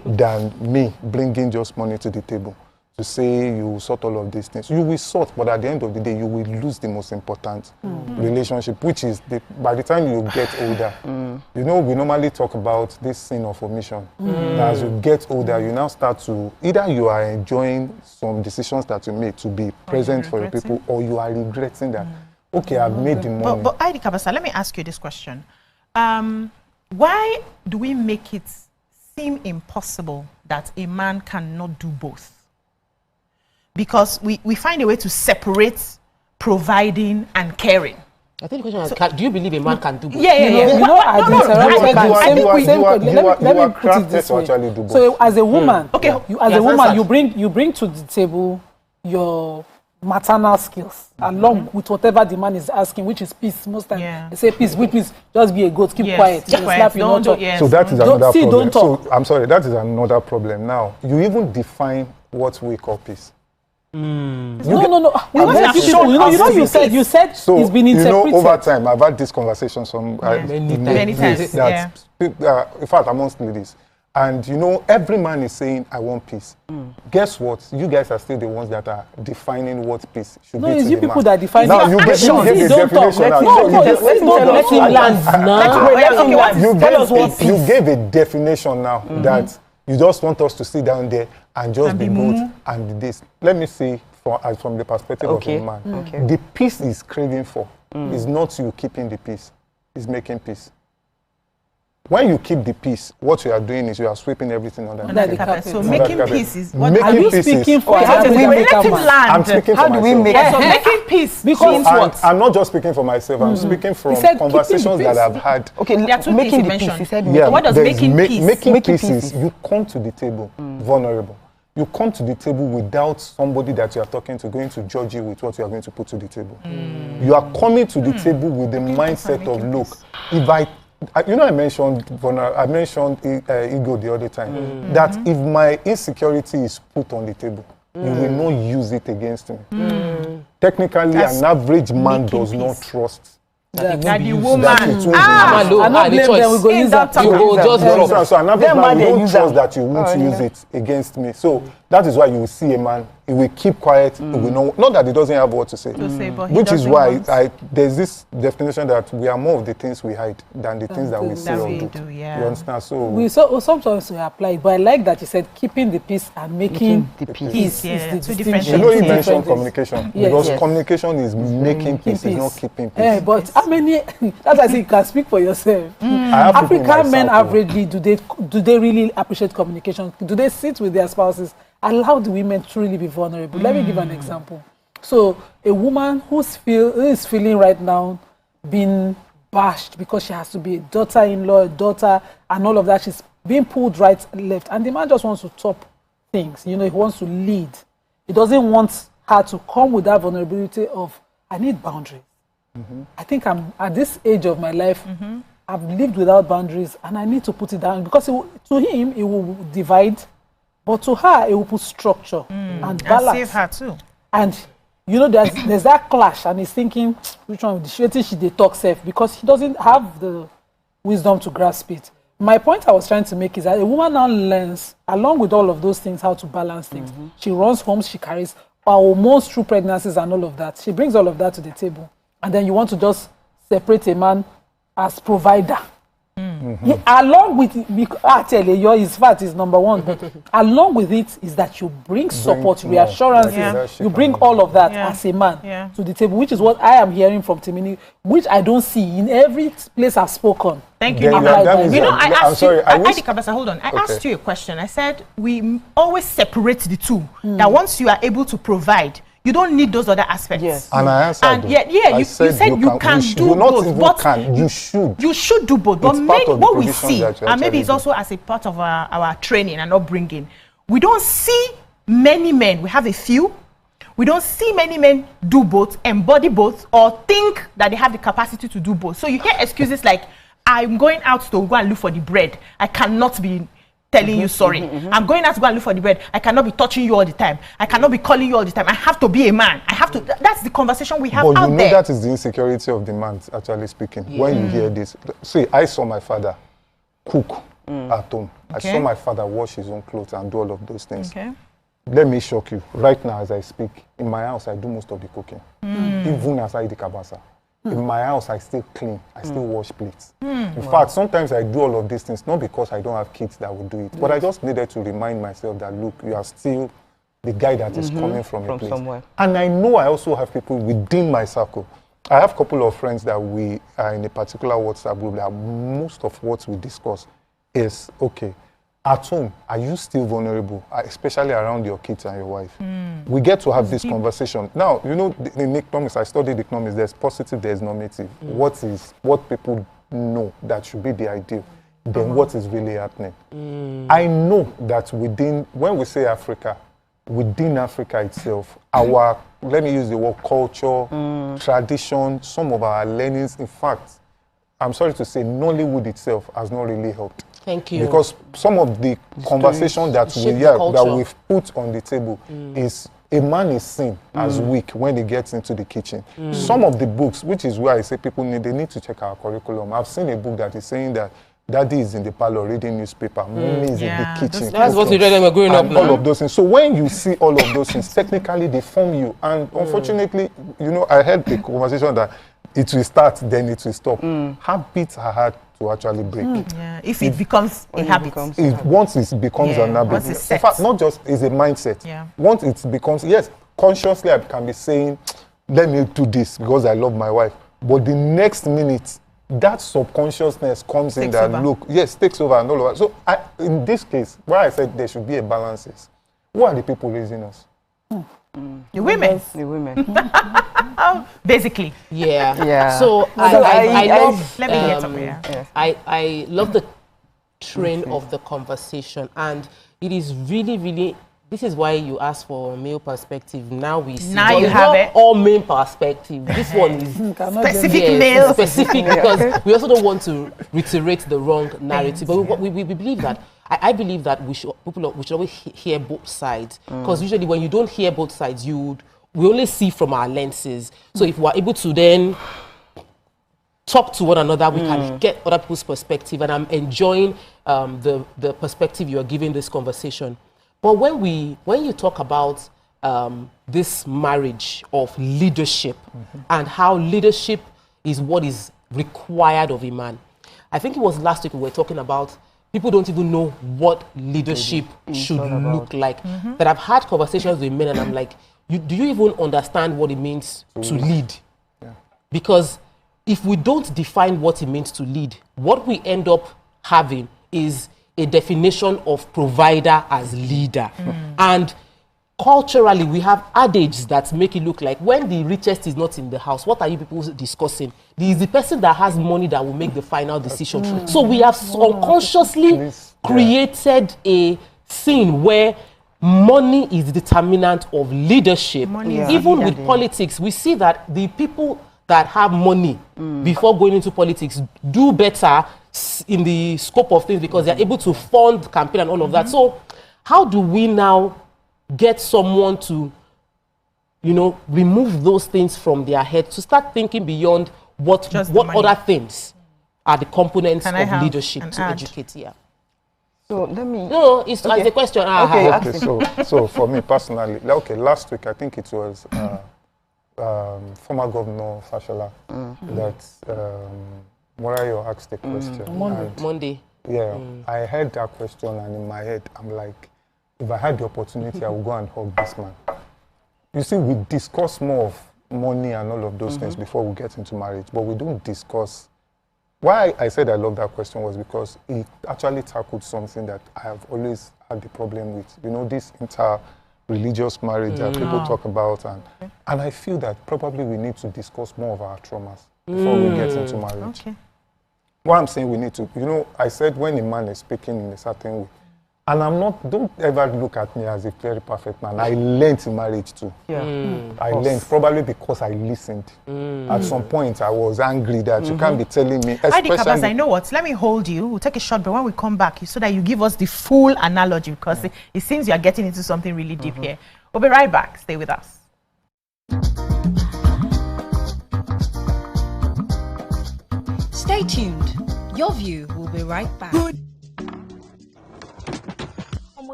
Speaker 19: than me bringing just money to the table to say you sort all of these things. You will sort, but at the end of the day, you will lose the most important relationship, which is by the time you get older. We normally talk about this sin of omission. As you get older, you now start to, either you are enjoying some decisions that you made to be present for your people, or you are regretting that, okay, I've made the money.
Speaker 1: But Heidi Kabasa, let me ask you this question. Why do we make it seem impossible that a man cannot do both? Because we find a way to separate providing and caring.
Speaker 3: I think the question is, do you believe a man can do both?
Speaker 1: Yeah.
Speaker 2: So as a woman, you bring to the table your maternal skills along with whatever the man is asking, which is peace. Most times they say peace, which means just be a goat, keep quiet.
Speaker 19: So that is another problem. So I'm sorry, that is another problem. Now you even define what we call peace.
Speaker 2: No. You said
Speaker 19: so,
Speaker 2: it's been interpreted.
Speaker 19: Over time, I've had this conversation many times. In fact, amongst ladies. And every man is saying, I want peace. Guess what? You guys are still the ones that are defining what peace should be.
Speaker 2: No, it's
Speaker 19: to
Speaker 2: you
Speaker 19: the
Speaker 2: people
Speaker 19: man.
Speaker 2: that define
Speaker 19: now, you gave the definition. You gave a definition now that you just want us to sit down there and just be good and be this. Let me see from the perspective of a man. The peace is craving for is not you keeping the peace, it's making peace. When you keep the peace, what you are doing is you are sweeping everything under the carpet.
Speaker 1: So making peace is what
Speaker 2: are you speaking for?
Speaker 1: How do we make a man?
Speaker 19: I'm speaking for myself.
Speaker 1: So making peace
Speaker 19: because I'm not just speaking for myself. I'm speaking from conversations that I've had.
Speaker 1: Okay, there are two making the peace. He said,
Speaker 19: what does making peace? Making peace is you come to the table vulnerable. You come to the table without somebody that you are talking to going to judge you with what you are going to put to the table. You are coming to the table with the mindset of, look, if I you know, I mentioned ego the other time. That if my insecurity is put on the table, you will not use it against me. Technically, an average man does not trust
Speaker 1: that the woman.
Speaker 2: I don't blame them. We go use that.
Speaker 19: So an average man don't trust that you won't use it against me. So that is why you will see a man. He will keep quiet. He will know, not that he doesn't have what to say, which is why there's this definition that we are more of the things we hide than the things that we say or do. You understand? So
Speaker 2: sometimes we apply it, but I like that you said keeping the peace and making the peace. Is the distinction.
Speaker 19: You know, you mentioned communication because communication is making peace, it's not keeping peace.
Speaker 2: But how many? That's why I say you can speak for yourself. African men averagely do they really appreciate communication? Do they sit with their spouses? Allow the women to really be vulnerable. Let me give an example. So a woman who is feeling right now being bashed because she has to be a daughter-in-law, a daughter, and all of that, she's being pulled right and left. And the man just wants to top things. You know, he wants to lead. He doesn't want her to come with that vulnerability of, I need boundaries. I think I'm at this age of my life, I've lived without boundaries and I need to put it down because to him, it will divide. But to her, it will put structure and balance.
Speaker 1: And save her too.
Speaker 2: And you know, there's that clash, and he's thinking, which one? Should they talk safe? Because he doesn't have the wisdom to grasp it. My point I was trying to make is that a woman now learns, along with all of those things, how to balance things. She runs homes, she carries hormones through pregnancies and all of that. She brings all of that to the table. And then you want to just separate a man as provider. Along with his fact is number one, but along with it is that you bring support, reassurances, you bring all of that as a man to the table, which is what I am hearing from Timini, which I don't see in every place I've spoken.
Speaker 1: Thank you. I asked you, hold on. I asked you a question. I said we always separate the two. That once you are able to provide, you don't need those other aspects.
Speaker 19: Yes. And I answered.
Speaker 1: And you said you can do both. But
Speaker 19: you should.
Speaker 1: You should do both. But maybe what we see, and maybe it's also as a part of our training and upbringing, we don't see many men. We have a few. We don't see many men do both, embody both, or think that they have the capacity to do both. So you hear excuses like, I'm going out to go and look for the bread. I cannot be telling you sorry. I'm going out to go and look for the bread. I cannot be touching you all the time. I cannot be calling you all the time. I have to be a man. I have to. That's the conversation we have out there.
Speaker 19: But you know that is the insecurity of the man, actually speaking. When you hear this, see, I saw my father cook at home. I saw my father wash his own clothes and do all of those things. Let me shock you. Right now, as I speak, in my house, I do most of the cooking. Even as I eat the kabasa. In my house, I still clean. I still wash plates. In fact, sometimes I do all of these things, not because I don't have kids that will do it, but I just needed to remind myself that, look, you are still the guy that is coming from a place. Somewhere. And I know I also have people within my circle. I have a couple of friends that we are in a particular WhatsApp group that most of what we discuss is, okay, at home, are you still vulnerable, especially around your kids and your wife? We get to have this conversation. Now, you know, in economics, I studied economics, there's positive, there's normative. What people know that should be the ideal, then what is really happening? I know that when we say Africa, within Africa itself, our, let me use the word culture, tradition, some of our learnings, in fact, I'm sorry to say, Nollywood itself has not really helped.
Speaker 3: Thank you.
Speaker 19: Because some of the conversation that we've put on the table is a man is seen as weak when he gets into the kitchen. Some of the books, which is where I say people need to check our curriculum. I've seen a book that is saying that Daddy is in the parlor reading newspaper, Mommy is in the kitchen.
Speaker 3: That's what we read when we were growing up now.
Speaker 19: All of those things. So when you see all of those things, technically they form you. And unfortunately, you know, I had the conversation that it will start, then it will stop. Habits are hard to actually break.
Speaker 1: If it becomes a habit.
Speaker 19: Once it becomes an habit. In fact, not just is a mindset. Once it becomes, yes, consciously I can be saying, let me do this because I love my wife. But the next minute, that subconsciousness comes in that takes over and all of that. So in this case, where I said there should be a balance is, who are the people raising us?
Speaker 1: The women.
Speaker 4: The women.
Speaker 1: Basically.
Speaker 3: Yeah. So I love.
Speaker 1: Let me get up here.
Speaker 3: I love the train of the conversation, and it is really, really This is why you ask for male perspective. Now we see.
Speaker 1: Now you have it.
Speaker 3: All male perspective. This one is
Speaker 1: specific male.
Speaker 3: Specific because we also don't want to reiterate the wrong narrative. But we believe that. I believe that we should always hear both sides. Because usually when you don't hear both sides, we only see from our lenses. So if we're able to then talk to one another, we can get other people's perspective. And I'm enjoying the perspective you are giving this conversation. But when you talk about this marriage of leadership and how leadership is what is required of a man, I think it was last week we were talking about people don't even know what leadership should look like. That I've had conversations with men and I'm like, do you even understand what it means to lead? Yeah. Because if we don't define what it means to lead, what we end up having is a definition of provider as leader. And culturally, we have adages that make it look like when the richest is not in the house, what are you people discussing? It is the person that has money that will make the final decision. So we have unconsciously created a scene where money is the determinant of leadership. Even with politics, we see that the people that have money before going into politics do better in the scope of things because they're able to fund campaign and all of that. So how do we now get someone to, remove those things from their head, to start thinking beyond what other things are the components of leadership to educate? Yeah.
Speaker 4: So let me...
Speaker 3: No, it's as a question.
Speaker 19: So for me personally, last week I think it was former Governor Fashola that Morayo asked a question.
Speaker 3: Monday.
Speaker 19: Yeah, I heard that question and in my head I'm like, if I had the opportunity, I would go and hug this man. You see, we discuss more of money and all of those things before we get into marriage, but we don't discuss. Why I said I love that question was because it actually tackled something that I have always had the problem with. This inter-religious marriage that people talk about. And I feel that probably we need to discuss more of our traumas before we get into marriage. Okay. What I'm saying we need to, I said when a man is speaking in a certain way, and don't ever look at me as a very perfect man. I learned in marriage too. Yeah. I learned probably because I listened. At some point, I was angry that you can't be telling me.
Speaker 1: Kabas, I know what. Let me hold you. We'll take a shot, but when we come back, so that you give us the full analogy, because it seems you are getting into something really deep here. We'll be right back. Stay with us.
Speaker 5: Stay tuned. Your view will be right back.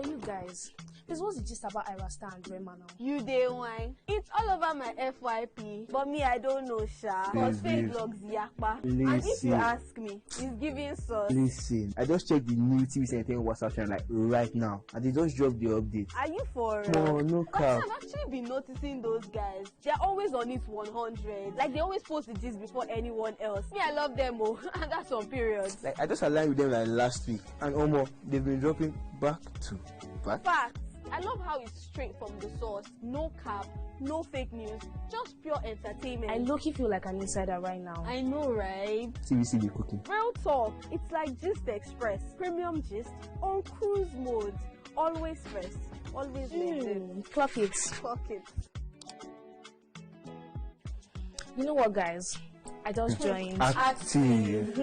Speaker 11: You guys, this was just about Irasta and Rema now.
Speaker 12: You day wine. It's all over my FYP, but me I don't know sha. Cause fake vlogs yakpa. And if you ask me, it's giving sauce.
Speaker 13: Listen, I just checked the new TVC Entertainment WhatsApp channel like right now, and they just dropped the update.
Speaker 12: Are you for
Speaker 13: no cap.
Speaker 12: I've actually been noticing those guys. They're always on it 100. Like they always post this before anyone else. Me, I love them and that's on periods.
Speaker 13: Like I just aligned with them like last week, and almost they've been dropping back to back.
Speaker 12: Facts. I love how it's straight from the source. No cap, no fake news, just pure entertainment.
Speaker 11: I low-key feel like an insider right now.
Speaker 12: I know, right?
Speaker 13: TVC be cooking.
Speaker 12: Real talk. It's like Gist Express. Premium gist on cruise mode. Always first. Always late.
Speaker 11: Clock it.
Speaker 12: Clock it.
Speaker 11: You know what, guys? I just joined.
Speaker 13: Active.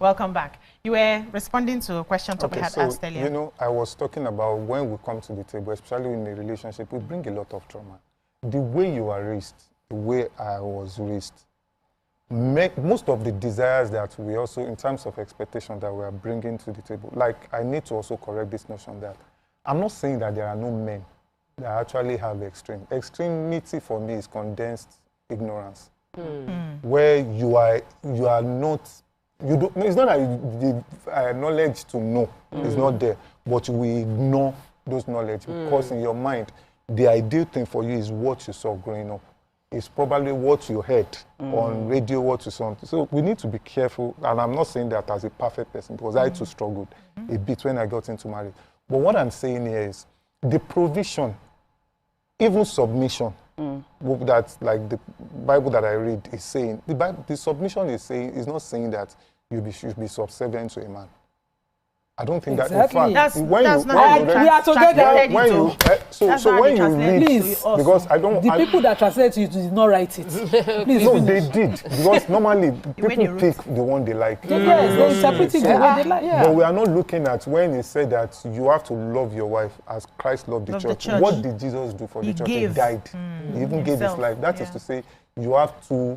Speaker 1: Welcome back. You were responding to a question we had asked earlier.
Speaker 19: I was talking about when we come to the table, especially in a relationship, we bring a lot of trauma. The way you are raised, the way I was raised, most of the desires that we also, in terms of expectation that we are bringing to the table, like I need to also correct this notion that I'm not saying that there are no men that actually have extreme. Extremity for me is condensed ignorance, where you are not. It's not that the knowledge to know is not there, but we ignore those knowledge because in your mind, the ideal thing for you is what you saw growing up. It's probably what you heard on radio, what you saw. So we need to be careful, and I'm not saying that as a perfect person because I too struggled a bit when I got into marriage. But what I'm saying here is the provision, even submission, that's like the Bible that I read is saying, the submission is not saying that you should be subservient to a man. I don't think
Speaker 2: exactly.
Speaker 19: that. In fact,
Speaker 2: we are together.
Speaker 19: When you so when you read, because I don't.
Speaker 2: The people that translate you did not write it. Please,
Speaker 19: no, they did, because normally people pick the one they like.
Speaker 2: Yes, they interpret it the way they like.
Speaker 19: But we are not looking at when he said that you have to love your wife as Christ loved the church. What did Jesus do for the church? He died. He even gave his life. That is to say, you have to,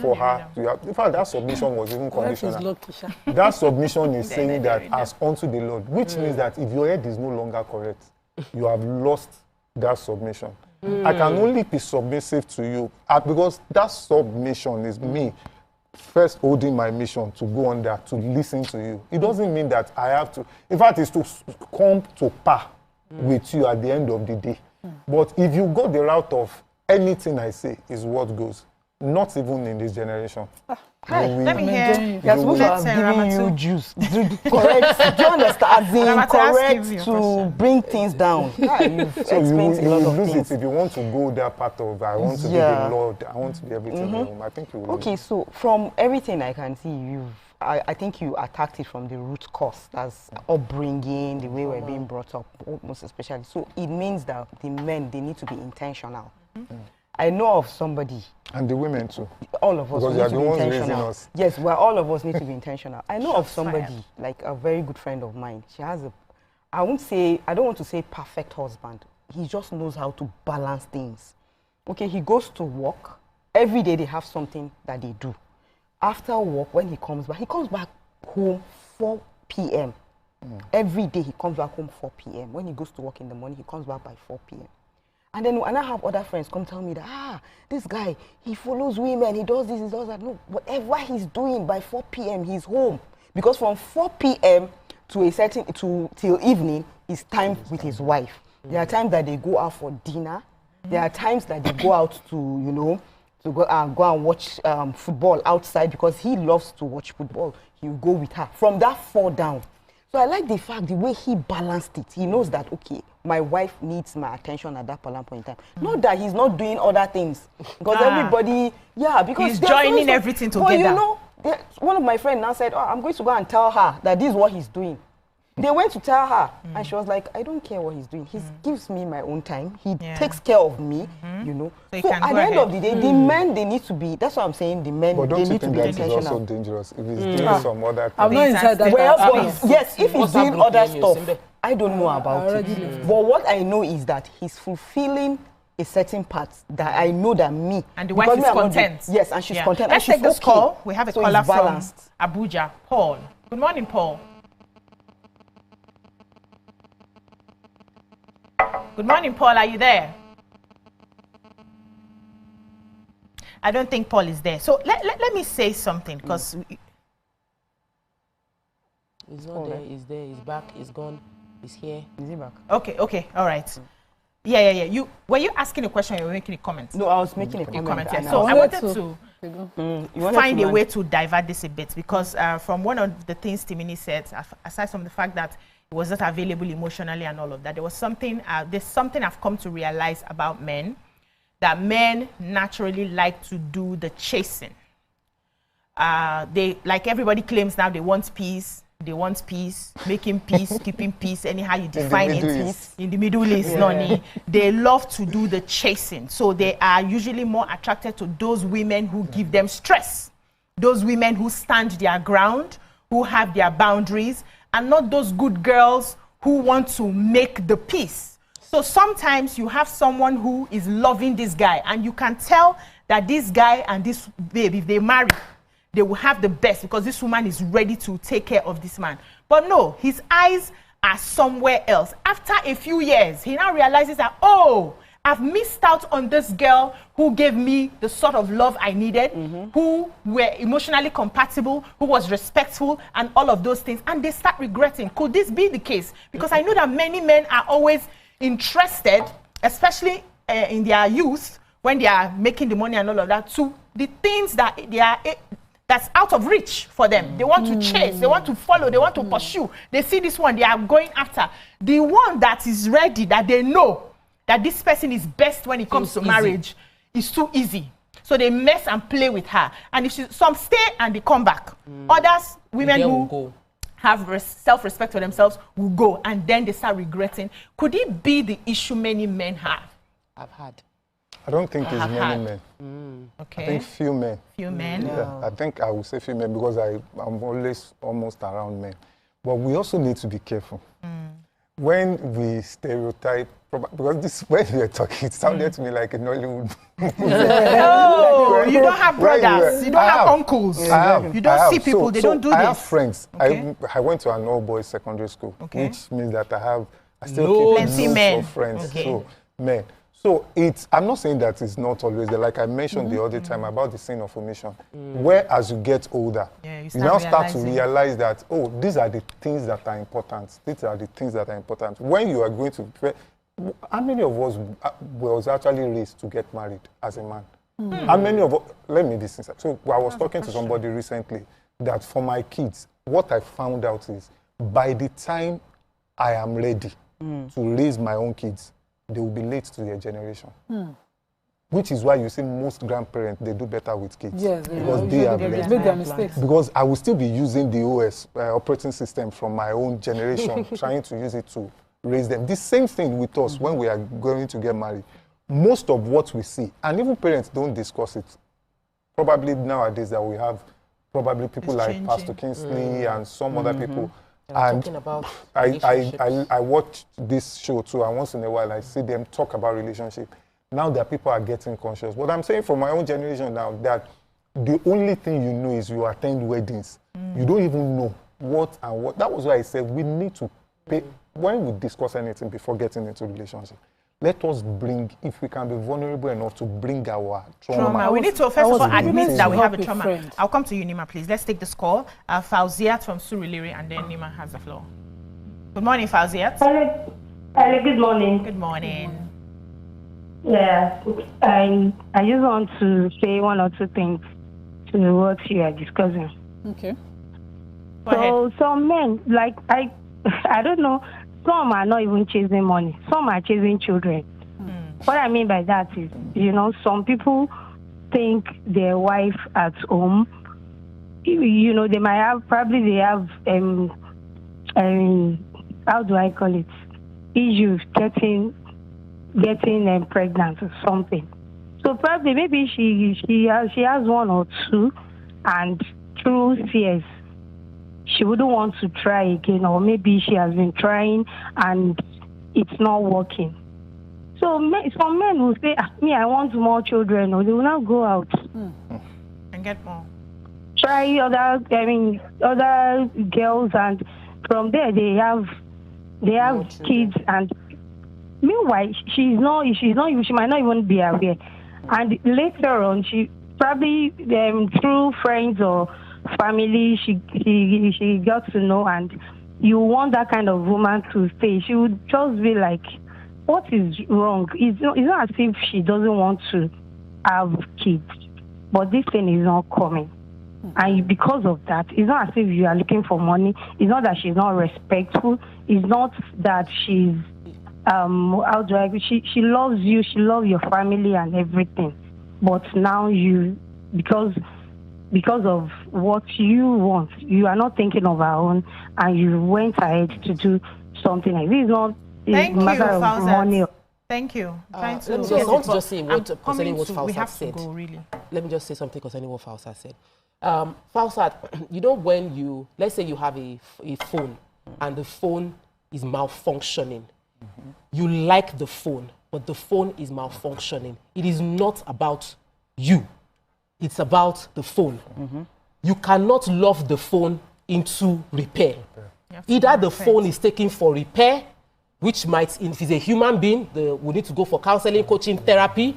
Speaker 19: for her, in fact, that submission was even conditional. That submission is saying that as unto the Lord, which means that if your head is no longer correct, you have lost that submission. I can only be submissive to you because that submission is me first holding my mission to go on there, to listen to you. It doesn't mean that I have to, in fact, it's to come to par with you at the end of the day. But if you go the route of anything I say is what goes, not even in this generation.
Speaker 1: Let me hear.
Speaker 4: You're supposed to have given you juice. Correct. Do you understand? As in correct to bring things down.
Speaker 19: So you will lose it if you want to go that part of I want to be the Lord, I want to be everything. I think you will lose it.
Speaker 4: So from everything I can see, I think you attacked it from the root cause. That's upbringing, the way we're being brought up, most especially. So it means that the men, they need to be intentional. I know of somebody.
Speaker 19: And the women too.
Speaker 4: All of us
Speaker 19: because
Speaker 4: need to be
Speaker 19: ones
Speaker 4: intentional.
Speaker 19: Us.
Speaker 4: Yes, well, all of us need to be intentional. I know of somebody, like a very good friend of mine. She has I don't want to say perfect husband. He just knows how to balance things. Okay, he goes to work. Every day they have something that they do. After work, when he comes back home 4 p.m. Every day he comes back home 4 p.m. When he goes to work in the morning, he comes back by 4 p.m. And then when I have other friends come tell me that, this guy, he follows women, he does this, he does that. No, whatever he's doing by 4 p.m., he's home. Because from 4 p.m. till evening is time with his wife. There are times that they go out for dinner. There are times that they go out to go and watch football outside because he loves to watch football. He'll go with her. From that 4 down. So I like the way he balanced it. He knows that, okay, my wife needs my attention at that point in time. Not that he's not doing other things. Because everybody, because
Speaker 1: he's joining everything together.
Speaker 4: But one of my friends now said, I'm going to go and tell her that this is what he's doing. They went to tell her, and she was like, I don't care what he's doing. He gives me my own time. He takes care of me, So at the end of the day, the men, they need to be, that's what I'm saying, the men, they need to be intentional.
Speaker 19: But don't you think that is also dangerous? If he's doing some other things.
Speaker 2: I'm not inside that.
Speaker 4: Yes, if he's doing other stuff, I don't know about it. But what I know is that he's fulfilling a certain part that I know that me.
Speaker 1: And the wife is content.
Speaker 4: Yes, and she's content.
Speaker 1: Let's take this call. We have a caller from Abuja. Paul. Good morning, Paul. Good morning, Paul. Are you there? I don't think Paul is there. So let me say something because
Speaker 3: he's not there. He's there. He's back. He's gone. He's here. Is he back?
Speaker 1: Okay. All right. Yeah. Were you asking a question or you were making a comment?
Speaker 4: No, I was making a comment.
Speaker 1: So I wanted to find a way to divert this a bit because from one of the things Timini said, aside from the fact that it was not available emotionally and all of that, there was something, there's something I've come to realize about men, that men naturally like to do the chasing. They, like everybody claims now, they want peace, making peace, keeping peace, anyhow you define it. In the Middle East, Noni, they love to do the chasing. So they are usually more attracted to those women who give them stress, those women who stand their ground, who have their boundaries, and not those good girls who want to make the peace. So sometimes you have someone who is loving this guy, and you can tell that this guy and this babe, if they marry, they will have the best because this woman is ready to take care of this man. But no, his eyes are somewhere else. After a few years, he now realizes that, I've missed out on this girl who gave me the sort of love I needed, who were emotionally compatible, who was respectful, and all of those things. And they start regretting. Could this be the case? Because I know that many men are always interested, especially in their youth, when they are making the money and all of that, to the things that they are that's out of reach for them. They want to chase, they want to follow, they want to pursue. They see this one, they are going after. The one that is ready, that they know that this person is best when it comes to marriage, is too easy. So they mess and play with her. And if some stay and they come back. Others, women who have self-respect for themselves will go, and then they start regretting. Could it be the issue many men have?
Speaker 3: I've had.
Speaker 19: I don't think it's many men.
Speaker 1: Okay.
Speaker 19: I think few men.
Speaker 1: Few men?
Speaker 19: Yeah, I think I would say few men because I'm always almost around men. But we also need to be careful. When we stereotype, because this, when we were talking, it sounded to me like a Nollywood.
Speaker 1: Oh, you don't have brothers, you don't have uncles, you don't see people, they don't do this.
Speaker 19: I have friends.
Speaker 1: Okay.
Speaker 19: I went to an all-boys secondary school, which means that I still keep
Speaker 1: plenty
Speaker 19: of friends, so men. So I'm not saying that it's not always there. Like I mentioned the other time about the sin of omission, where as you get older, you now start to realize that, oh, these are the things that are important. These are the things that are important. When you are going to, how many of us was actually raised to get married as a man? How many of us, let me be sincere. So I was talking to somebody recently that for my kids, what I found out is by the time I am ready to raise my own kids, they will be late to their generation. Which is why you see most grandparents, they do better with kids.
Speaker 2: Yes,
Speaker 19: because they have
Speaker 2: made their mistakes.
Speaker 19: Because I will still be using the OS operating system from my own generation, trying to use it to raise them. The same thing with us when we are going to get married. Most of what we see, and even parents don't discuss it. Probably nowadays that we have probably people like Pastor Kingsley and some other people. And
Speaker 3: about
Speaker 19: I watch this show too, and once in a while I see them talk about relationship. Now that people are getting conscious. What I'm saying from my own generation now, that the only thing you know is you attend weddings. You don't even know what and what. That was why I said we need to pay, when we discuss anything before getting into relationship, let us bring, if we can be vulnerable enough to bring our trauma.
Speaker 1: We need to first of all admit that we have a trauma. I'll come to you, Nima, please. Let's take this call. Fauziat from Surulere, and then Nima has the floor. Good morning, Fauziat.
Speaker 20: Hello, good morning.
Speaker 1: Good morning.
Speaker 20: Yeah, I just want to say one or two things to what you are discussing.
Speaker 2: Okay.
Speaker 20: So some men, like I don't know, some are not even chasing money. Some are chasing children. What I mean by that is, some people think their wife at home, they might have, probably they have, how do I call it, issues getting pregnant or something. So probably maybe she has one or two, and through fears, she wouldn't want to try again, or maybe she has been trying and it's not working. So some men will say, me, I want more children, or they will not go out
Speaker 1: and get more.
Speaker 20: Try other girls, and from there they have kids, and meanwhile she might not even be aware. And later on, she probably through friends or family, she got to know, and you want that kind of woman to stay. She would just be like, what is wrong? It's not as if she doesn't want to have kids, but this thing is not coming. And because of that, it's not as if you are looking for money. It's not that she's not respectful. It's not that she's she loves you, she loves your family and everything. But now because of what you want, you are not thinking of her own, and you went ahead to do something like this. It's not a matter of money.
Speaker 1: Thank you.
Speaker 3: I want to just say what concerning what Fausat said. Let me just say something concerning what Fausat said. Fausat, when let's say you have a phone and the phone is malfunctioning. You like the phone, but the phone is malfunctioning. It is not about you. It's about the phone. You cannot love the phone into repair. Either the phone is taken for repair, which might, if it's a human being, we need to go for counseling, coaching, therapy,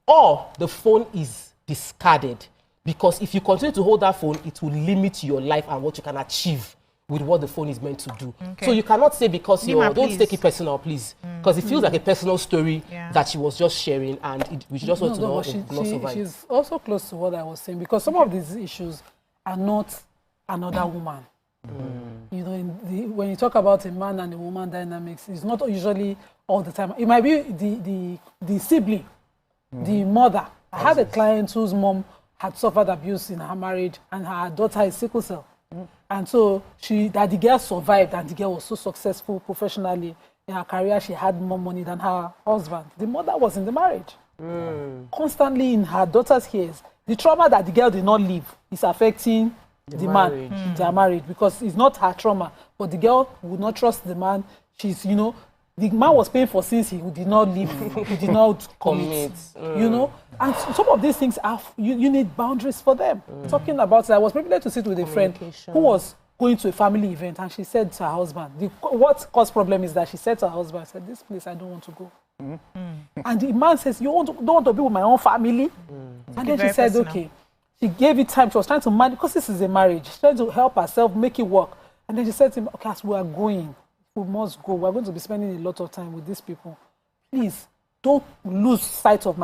Speaker 3: or the phone is discarded. Because if you continue to hold that phone, it will limit your life and what you can achieve with what the phone is meant to do. So you cannot say because don't take it personal, please. Because it feels like a personal story that she was just sharing, and we just want to know.
Speaker 2: She's also close to what I was saying, because some of these issues are not another woman. When you talk about a man and a woman dynamics, it's not usually all the time. It might be the sibling, the mother I had a client whose mom had suffered abuse in her marriage, and her daughter is sickle cell. And so the girl survived, and the girl was so successful professionally in her career. She had more money than her husband. The mother was in the marriage, constantly in her daughter's ears. The trauma that the girl did not leave is affecting the man, their marriage, because it's not her trauma, but the girl would not trust the man. She's, you know, the man was paying for sins he did not leave, he did not commit. You know, and some of these things are, you need boundaries for them. Talking about it, I was privileged to sit with a friend who was going to a family event, and she said to her husband, what caused problem is that she said to her husband, I said, this place I don't want to go. And the man says, you don't want to be with my own family? And then she said, okay. She gave it time. She was trying to manage, because this is a marriage. She's trying to help herself make it work. And then she said to him, okay, as we are going, we must go. We're going to be spending a lot of time with these people. Please, don't lose sight of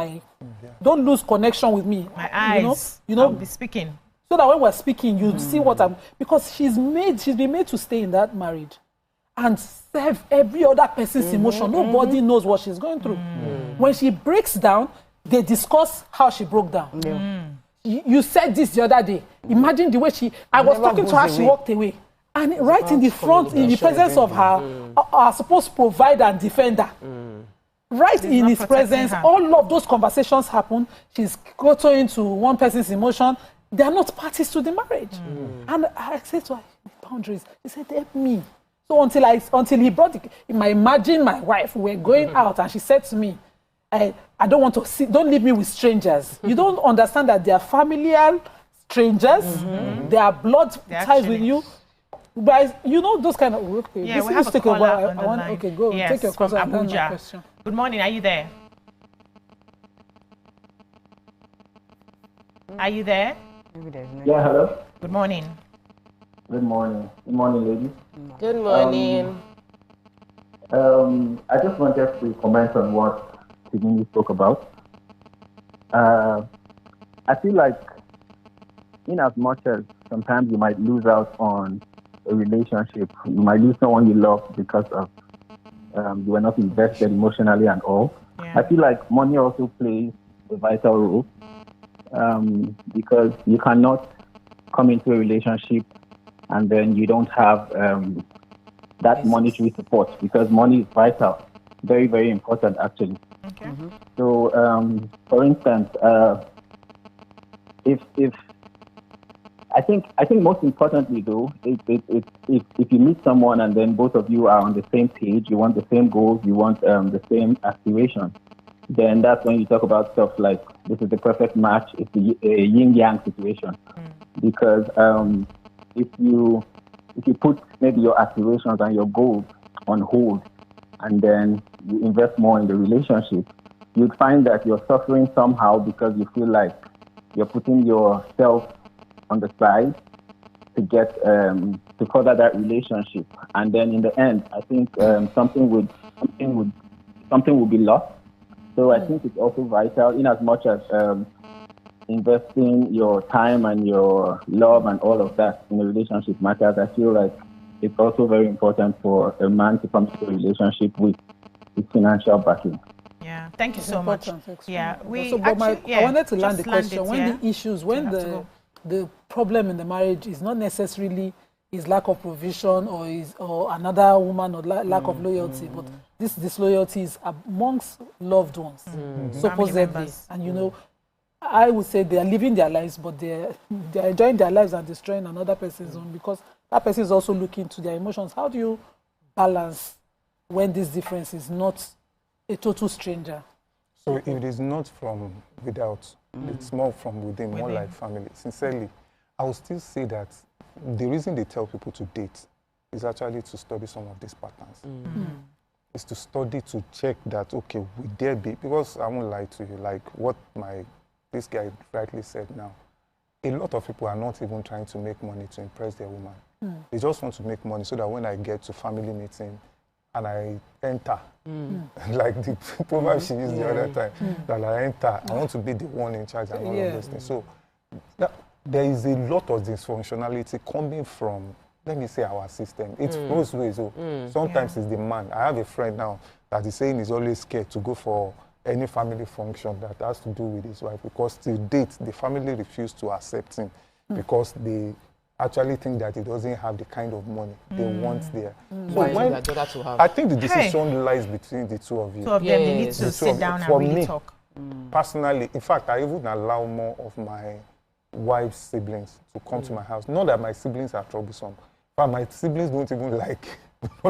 Speaker 2: don't lose connection with me.
Speaker 1: My eyes. You know, I'll be speaking.
Speaker 2: So that when we're speaking, you see what I'm, because she's been made to stay in that marriage and serve every other person's emotion. Nobody knows what she's going through. When she breaks down, they discuss how she broke down. You said this the other day. Imagine the way I was talking to her, she walked away. And right in the front, in the presence of her supposed provider and defender, right in his presence, all of those conversations happen. She's got into one person's emotion. They are not parties to the marriage. And I said to her, boundaries. He said, help me. So until he brought imagine my wife, we were going out, and she said to me, I don't want to see, don't leave me with strangers. You don't understand that they are familial strangers. They are blood ties with you. But you know those kind of, okay.
Speaker 1: Yeah, we have a caller on the line.
Speaker 2: Okay, go.
Speaker 1: Yes,
Speaker 2: take your question.
Speaker 1: Abuja. Good morning, are you there? Are you there?
Speaker 21: Yeah, hello.
Speaker 1: Good morning.
Speaker 21: Good morning. Good morning, ladies.
Speaker 3: Good morning.
Speaker 21: I just wanted to comment on what Timini spoke about. I feel like, in as much as sometimes you might lose out on a relationship, you might lose someone you love because of you were not invested emotionally and all. I feel like money also plays a vital role, because you cannot come into a relationship and then you don't have that monetary support, because money is vital, very, very important actually.
Speaker 1: Okay.
Speaker 21: So, for instance, if I think most importantly though, if you meet someone and then both of you are on the same page, you want the same goals, you want the same aspirations, then that's when you talk about stuff like this is the perfect match. It's a yin-yang situation, because if you put maybe your aspirations and your goals on hold and then you invest more in the relationship, you'd find that you're suffering somehow because you feel like you're putting yourself on the side to get to further that relationship, and then in the end, I think something will be lost. So I think it's also vital, in as much as investing your time and your love and all of that in a relationship matters. I feel like it's also very important for a man to come to a relationship with his financial backing.
Speaker 1: Yeah, thank you so much. Yeah,
Speaker 2: I wanted to land the question. When the problem in the marriage is not necessarily is lack of provision or another woman or lack of loyalty, but this disloyalty is amongst loved ones, supposedly. And you know, I would say they are living their lives, but they're enjoying their lives and destroying another person's own, because that person is also looking to their emotions. How do you balance when this difference is not a total stranger?
Speaker 19: So if it is not from without, it's more from within, more like family. Sincerely, I would still say that the reason they tell people to date is actually to study some of these patterns. It's to study, to check that, okay, will there be, because I won't lie to you, like what this guy rightly said now, a lot of people are not even trying to make money to impress their woman. They just want to make money so that when I get to family meeting and I enter, like the proverb she used the other time, that I enter, I want to be the one in charge and all of those things. So there is a lot of dysfunctionality coming from, let me say, our system. It's both ways. Sometimes it's the man. I have a friend now that is saying he's always scared to go for any family function that has to do with his wife, because till date, the family refused to accept him because they actually think that he doesn't have the kind of money they want there. So I think the decision lies between the two of you.
Speaker 1: Two of them, they need to sit down and really talk.
Speaker 19: Personally, in fact, I even allow more of my wife's siblings to come to my house. Not that my siblings are troublesome, but my siblings don't even like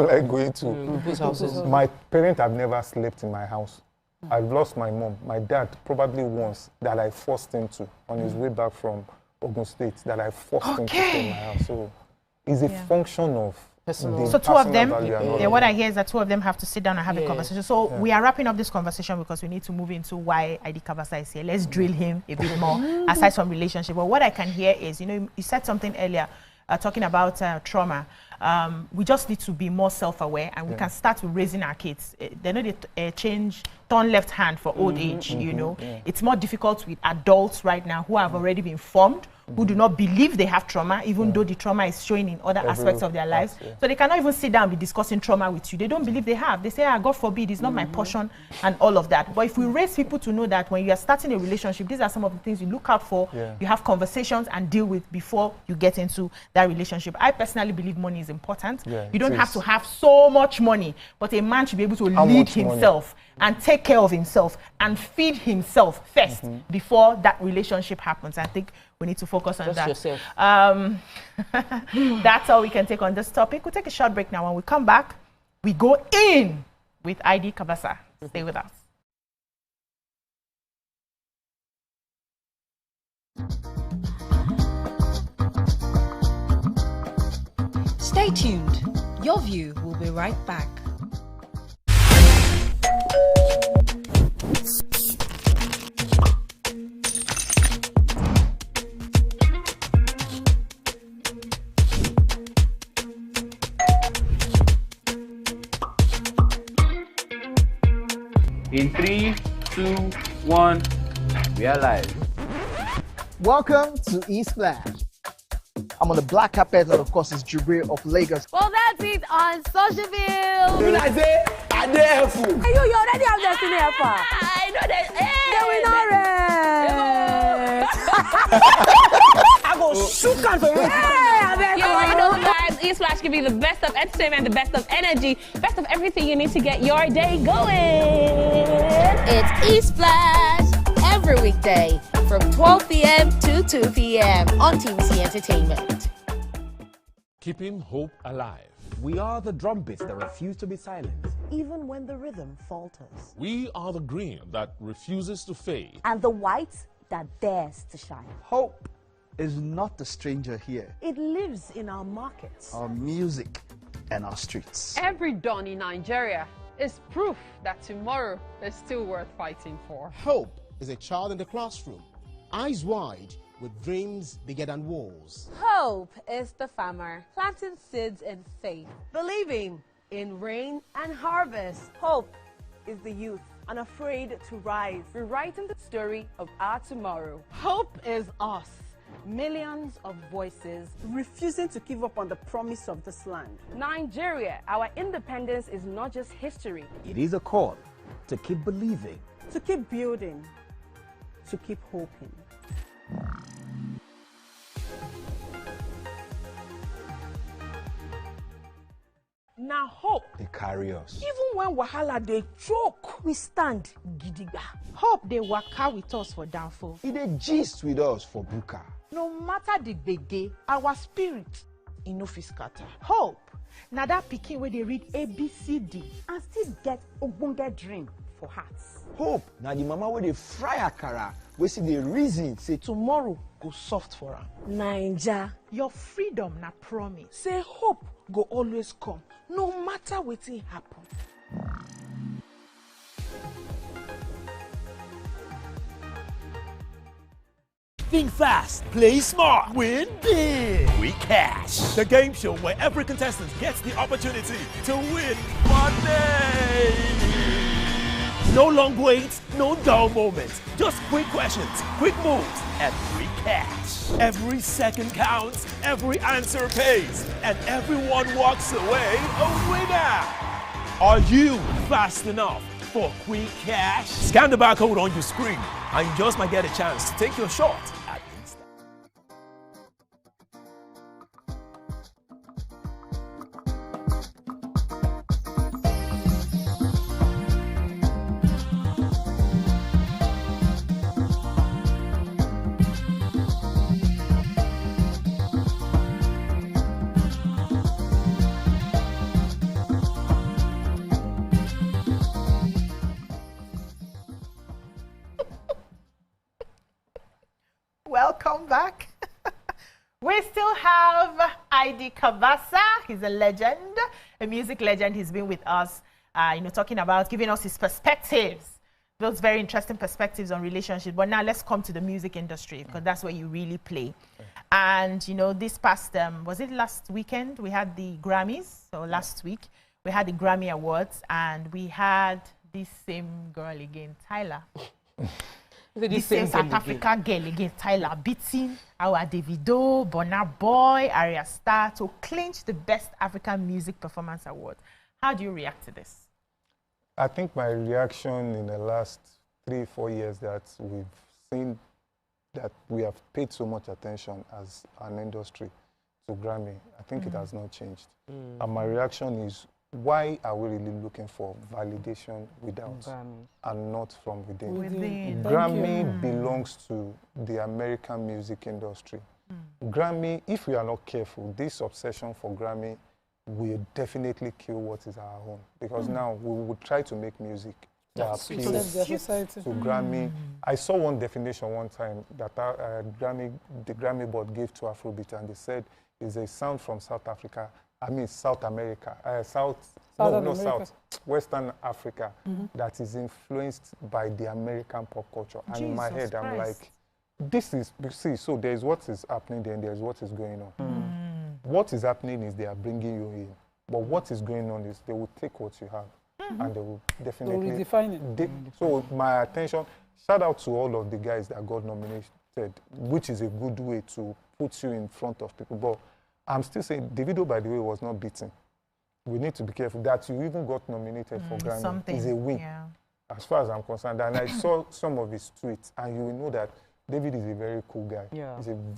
Speaker 19: going to my parents have never slept in my house. I've lost my mom. My dad probably once that I forced him to on his way back from Ogun State, that I forced him to stay in my house. So it's a function of
Speaker 1: so two of them, what I hear is that two of them have to sit down and have a conversation. So we are wrapping up this conversation because we need to move into why ID Kabasa is here. Let's drill him a bit more aside from relationship. But what I can hear is, you said something earlier talking about trauma. We just need to be more self-aware, and we can start with raising our kids. They know they turn left hand for old age, It's more difficult with adults right now who have already been formed, who do not believe they have trauma, even though the trauma is showing in other aspects of their lives. So they cannot even sit down and be discussing trauma with you. They don't believe they have. They say, God forbid, it's not my portion and all of that. But if we raise people to know that when you are starting a relationship, these are some of the things you look out for, you have conversations and deal with before you get into that relationship. I personally believe money is important. You don't have to have so much money, but a man should be able to lead himself and take care of himself and feed himself first before that relationship happens. I think we need to focus on that. That's all we can take on this topic. We'll take a short break now. When we come back, we go in with ID Kabasa. Stay with us.
Speaker 5: Stay tuned. Your view will be right back.
Speaker 10: In 3, 2, 1, we are live.
Speaker 16: Welcome to E-Splash. I'm on the black carpet, and of course, it's Jubril of Lagos.
Speaker 18: Well, that's it on Socialville.
Speaker 16: When I say, I dare you.
Speaker 18: Hey, you already have Destiny Alpha.
Speaker 17: I know that.
Speaker 18: I go shoot on for you.
Speaker 17: You already know, guys. E-Splash can be the best of entertainment, the best of energy, best of everything you need to get your day going.
Speaker 18: It's E-Splash every weekday from 12 p.m. to 2 p.m. on TVC Entertainment.
Speaker 8: Keeping hope alive.
Speaker 7: We are the drumbeats that refuse to be silenced.
Speaker 22: Even when the rhythm falters.
Speaker 8: We are the green that refuses to fade.
Speaker 22: And the white that dares to shine.
Speaker 16: Hope is not a stranger here.
Speaker 22: It lives in our markets,
Speaker 16: our music, and our streets.
Speaker 23: Every dawn in Nigeria is proof that tomorrow is still worth fighting for.
Speaker 24: Hope is a child in the classroom, eyes wide, with dreams bigger than walls.
Speaker 25: Hope is the farmer planting seeds in faith, believing in rain and harvest.
Speaker 22: Hope is the youth unafraid to rise, rewriting the story of our tomorrow.
Speaker 23: Hope is us, millions of voices
Speaker 22: refusing to give up on the promise of this land.
Speaker 25: Nigeria, our independence is not just history.
Speaker 7: It is a call to keep believing,
Speaker 22: to keep building, to keep hoping. Now hope
Speaker 7: they carry us.
Speaker 22: Even when wahala they choke, we stand gidigba.
Speaker 1: Hope they waka with us for downfall.
Speaker 7: They gist with us for buka.
Speaker 22: No matter the gbege, our spirit in no fit scatter.
Speaker 1: Hope now that pikin where they read ABCD
Speaker 22: and still get ogbonge dream for hearts.
Speaker 7: Hope now the mama where they fry akara, we see the reason say
Speaker 22: tomorrow go soft for her.
Speaker 1: Naija, your freedom na promise.
Speaker 22: Say hope go always come, no matter wetin happen.
Speaker 8: Think fast, play smart, win big. We Cash, the game show where every contestant gets the opportunity to win money. No long waits, no dull moments. Just quick questions, quick moves, and free cash. Every second counts, every answer pays, and everyone walks away a winner. Are you fast enough? for quick cash? Scan the barcode on your screen and you just might get a chance to take your shot at Insta.
Speaker 1: Welcome back. We still have ID Kabasa. He's a legend, a music legend. He's been with us, talking about, giving us his perspectives, those very interesting perspectives on relationships. But now let's come to the music industry, because that's where you really play. And, this past, was it last weekend? We had the Grammys, so last week. We had the Grammy Awards, and we had this same girl again, Tyler. This same South African girl again, Tyler, beating our Davido, Burna Boy, Arya Star to clinch the Best African Music Performance Award. How do you react to this?
Speaker 19: I think my reaction in the last 3-4 years that we've seen that we have paid so much attention as an industry to Grammy, I think it has not changed. And my reaction is, why are we really looking for validation without and not from within? Grammy belongs to the American music industry. Grammy, if we are not careful, this obsession for Grammy will definitely kill what is our own. Because now we will try to make music that appeals to Grammy. I saw one definition one time that the Grammy board gave to Afrobeat, and they said it's a sound from South Africa. South America, Western Africa, that is influenced by the American pop culture. And in my head, I'm like, this is, so there's what is happening there and there's what is going on. What is happening is they are bringing you in. But what is going on is they will take what you have and they will definitely
Speaker 2: redefine it.
Speaker 19: So my attention, shout out to all of the guys that got nominated, which is a good way to put you in front of people. But I'm still saying, Davido, by the way, was not beaten. We need to be careful that you even got nominated for Grammy is a win, as far as I'm concerned. And I saw some of his tweets, and you will know that David is a very cool guy.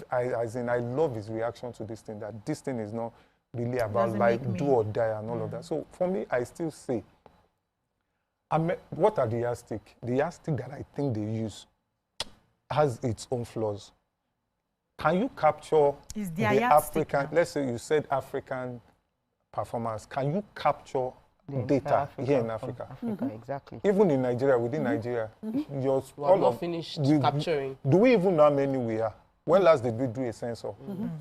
Speaker 19: I love his reaction to this thing, that this thing is not really about do or die and all of that. So for me, I still say, what are the yardstick? The yardstick that I think they use has its own flaws. Can you capture the African, let's say you said African performance, can you capture data here in Africa?
Speaker 4: Exactly.
Speaker 19: Even in Nigeria, within Nigeria,
Speaker 3: all not finished capturing.
Speaker 19: Do we even know how many we are? When last did we do a census?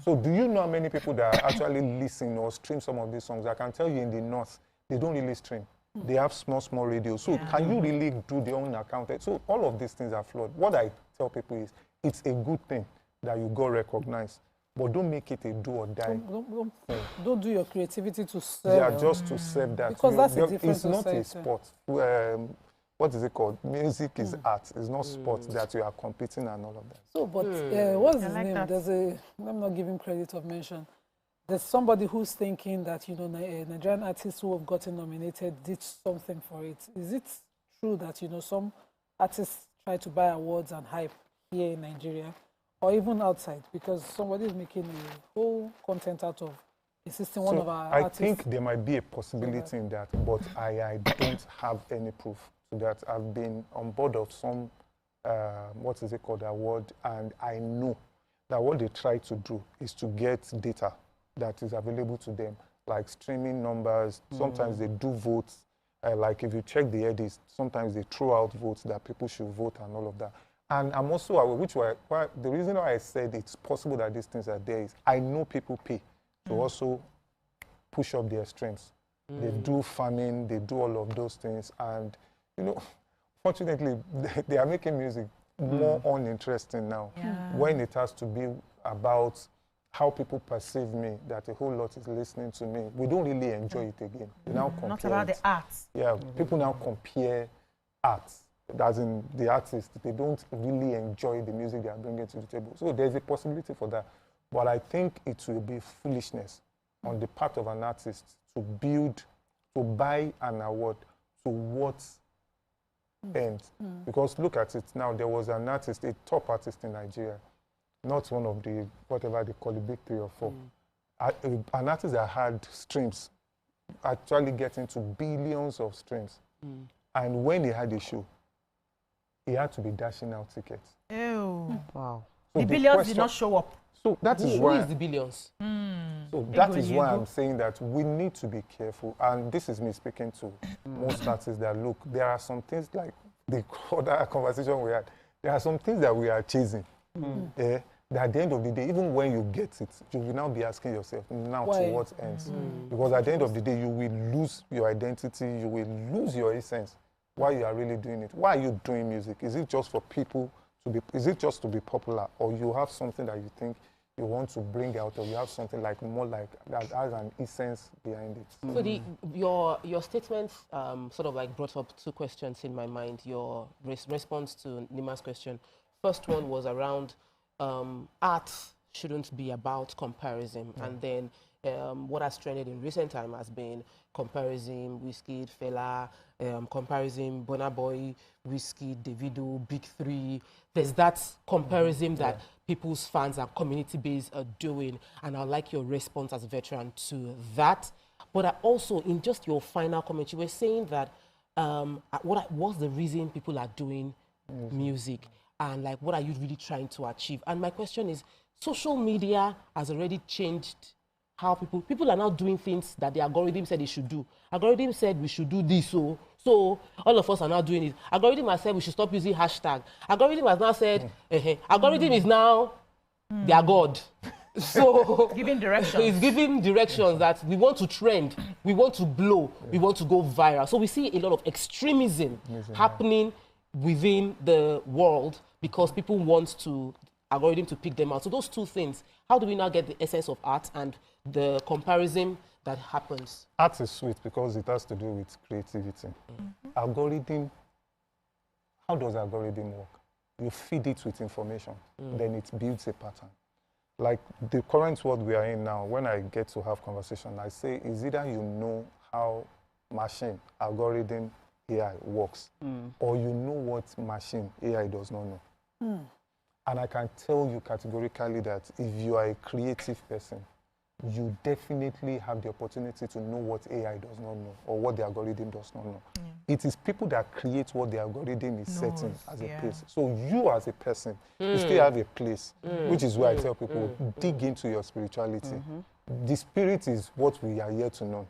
Speaker 19: So do you know how many people that actually listen or stream some of these songs? I can tell you in the north, they don't really stream. They have small radios. So can you really do their own account? So all of these things are flawed. What I tell people is, it's a good thing that you got recognized, but don't make it a do or die.
Speaker 2: Don't do your creativity to serve.
Speaker 19: Yeah, just to serve that.
Speaker 2: Because that's a different
Speaker 19: It's not a sport. What is it called? Music is art. It's not sport that you are competing and all of that.
Speaker 2: So, but what's his name? I'm not giving credit of mention. There's somebody who's thinking that, Nigerian artists who have gotten nominated did something for it. Is it true that, some artists try to buy awards and hype here in Nigeria? Or even outside, because somebody is making a whole content out of assisting one of our artists.
Speaker 19: I think there might be a possibility in that, but I don't have any proof to that. I've been on board of some, award, and I know that what they try to do is to get data that is available to them, like streaming numbers. Sometimes they do votes. Like if you check the edits, sometimes they throw out votes that people should vote and all of that. And I'm also aware, the reason why I said it's possible that these things are there is I know people pay to also push up their strengths. They do farming, they do all of those things. And, fortunately, they are making music more uninteresting now. When it has to be about how people perceive me, that a whole lot is listening to me. We don't really enjoy it again. We now compare
Speaker 1: Not about the arts.
Speaker 19: Yeah, people now compare arts. As in the artists, they don't really enjoy the music they are bringing to the table. So there's a possibility for that. But I think it will be foolishness on the part of an artist to buy an award to what end. Because look at it now, there was an artist, a top artist in Nigeria, not one of the, whatever they call it, big 3 or 4. An artist that had streams, actually getting to billions of streams. And when he had a show, he had to be dashing out tickets.
Speaker 1: Ew.
Speaker 4: Wow.
Speaker 1: So the billions did not show up.
Speaker 19: So that is
Speaker 3: Who
Speaker 19: why.
Speaker 3: is the billions?
Speaker 19: So that is why I'm saying that we need to be careful. And this is me speaking to most artists that look, there are some things like the other conversation we had. There are some things that we are chasing. That at the end of the day, even when you get it, you will now be asking yourself, now
Speaker 2: Why?
Speaker 19: to what ends? Because at the end of the day, you will lose your identity, you will lose your essence. Why you are really doing it? Why are you doing music? Is it just for people to be, is it just to be popular? Or you have something that you think you want to bring out, or you have something like more like that has an essence behind it?
Speaker 3: So your statement sort of like brought up 2 questions in my mind. Your response to Nima's question. First one was around art shouldn't be about comparison, and then what has trended in recent time has been comparison, Wizkid, Fela, comparison, Burna Boy, Wizkid, Davido, Big 3. There's that comparison that people's fans and community base are doing, and I'd like your response as a veteran to that. But I also, in just your final comment, you were saying that what's the reason people are doing music, and like what are you really trying to achieve? And my question is, social media has already changed how people are now doing things that the algorithm said they should do. Algorithm said we should do this, so all of us are now doing it. Algorithm has said we should stop using hashtag. Algorithm has now said, algorithm is now their God. So
Speaker 1: giving directions.
Speaker 3: It's giving directions that we want to trend, we want to blow, we want to go viral. So we see a lot of extremism happening within the world because people want to algorithm to pick them out. So those 2 things, how do we now get the essence of art and the comparison that happens?
Speaker 19: Art is sweet because it has to do with creativity. Algorithm, how does algorithm work? You feed it with information, then it builds a pattern. Like the current world we are in now, when I get to have conversation, I say, is either you know how machine, algorithm, AI works, or you know what machine AI does not know. And I can tell you categorically that if you are a creative person, you definitely have the opportunity to know what AI does not know or what the algorithm does not know. It is people that create what the algorithm is setting as a place. So you as a person, you still have a place, which is why I tell people, dig into your spirituality. The spirit is what we are here to know.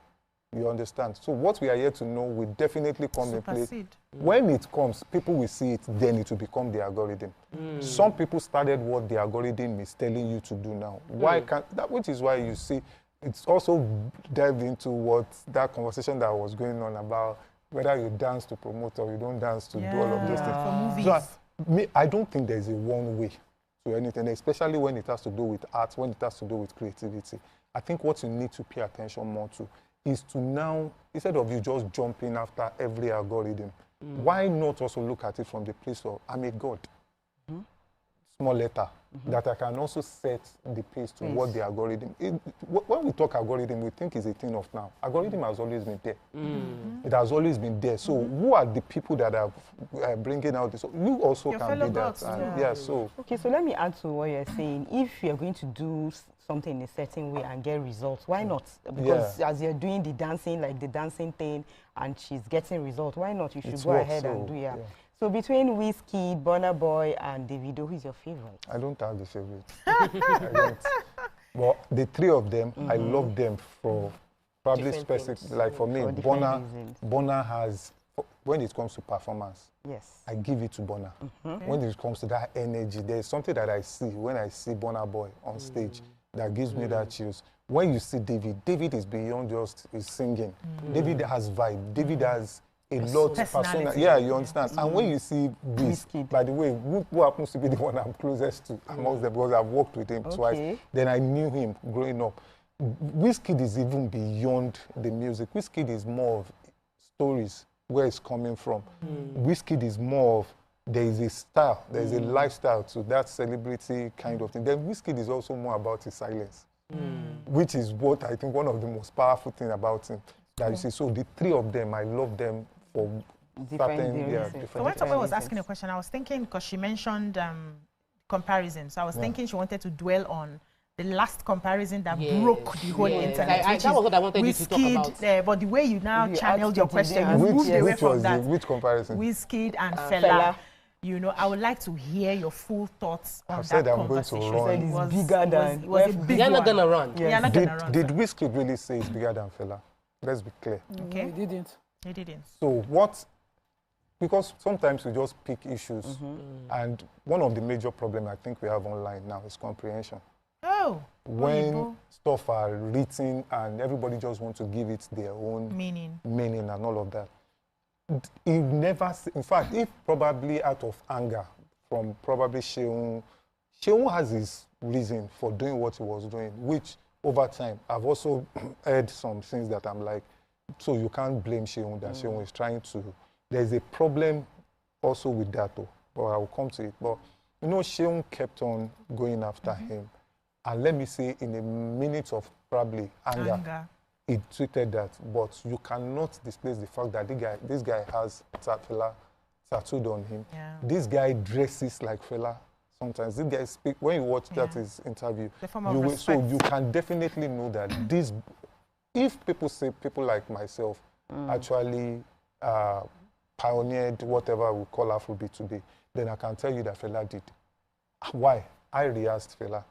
Speaker 19: You understand? So what we are here to know will definitely come in place. When it comes, people will see it, then it will become the algorithm. Some people started what the algorithm is telling you to do now. Why can't that? Which is why you see, it's also dived into what that conversation that was going on about whether you dance to promote or you don't dance to do all of those things.
Speaker 1: For movies.
Speaker 19: So I don't think there's a one way to anything, especially when it has to do with art, when it has to do with creativity. I think what you need to pay attention more to is to now, instead of you just jumping after every algorithm, why not also look at it from the place of, I'm a God, small letter, that I can also set the pace to what the algorithm, when we talk algorithm, we think it's a thing of now. Algorithm has always been there. It has always been there. So who are the people that are bringing out this? So you also
Speaker 1: Your
Speaker 19: can be that.
Speaker 1: gods,
Speaker 19: So.
Speaker 4: Okay, so let me add to what you're saying. If you're going to do something in a certain way and get results, why not? Because as you're doing the dancing, like the dancing thing, and she's getting results, why not? You should go ahead and do it. So between Wizkid, Burna Boy, and Davido, who's your favorite?
Speaker 19: I don't have the favorite. I don't. But the 3 of them, I love them for probably specific. Like for me, Burna has, when it comes to performance, I give it to Burna. When it comes to that energy, there's something that I see when I see Burna Boy on stage that gives me that chills. When you see David is beyond just his singing. David has vibe. David has a lot of persona. Yeah, you understand. And when you see Wizkid, by the way, who happens to be the one I'm closest to amongst them, because I've worked with him twice, then I knew him growing up. Wizkid is even beyond the music. Wizkid is more of stories, where it's coming from. Wizkid is more of, there is a style, there is a lifestyle to that celebrity kind of thing. Then Wizkid is also more about his silence, which is what I think one of the most powerful things about him. That you see, so the 3 of them, I love them for different.
Speaker 1: So when someone was asking a question, I was thinking, because she mentioned comparison. So I was thinking she wanted to dwell on the last comparison that broke the whole internet.
Speaker 3: That was what I wanted you to talk about.
Speaker 1: But the way you now channeled your question, you moved away from that.
Speaker 19: Which comparison?
Speaker 1: Wizkid and Fela. You know, I would like to hear your full thoughts on that conversation.
Speaker 19: I'm going to run.
Speaker 4: It's bigger than...
Speaker 3: You're not going to run.
Speaker 1: Yes.
Speaker 19: Did Wizkid really say it's bigger than Fela? Let's be clear.
Speaker 1: Okay.
Speaker 2: He didn't.
Speaker 1: He didn't.
Speaker 19: So what... Because sometimes we just pick issues. And one of the major problems I think we have online now is comprehension.
Speaker 1: Oh.
Speaker 19: When stuff are written and everybody just wants to give it their own meaning and all of that. He never, in fact, if probably out of anger from probably Sheung has his reason for doing what he was doing, which over time I've also heard some things that I'm like, so you can't blame Sheung that Sheung is trying to. There's a problem also with that though, but I will come to it. But you know, Sheung kept on going after him. And let me say, in a minute of probably anger. He tweeted that, but you cannot displace the fact that this guy has Fela tattooed on him. Yeah. This guy dresses like Fela. Sometimes this guy speaks, when you watch that his interview, so you can definitely know that this, if people say people like myself actually pioneered whatever we call Afrobeat today, then I can tell you that Fela did. Why? I rehearsed Fela.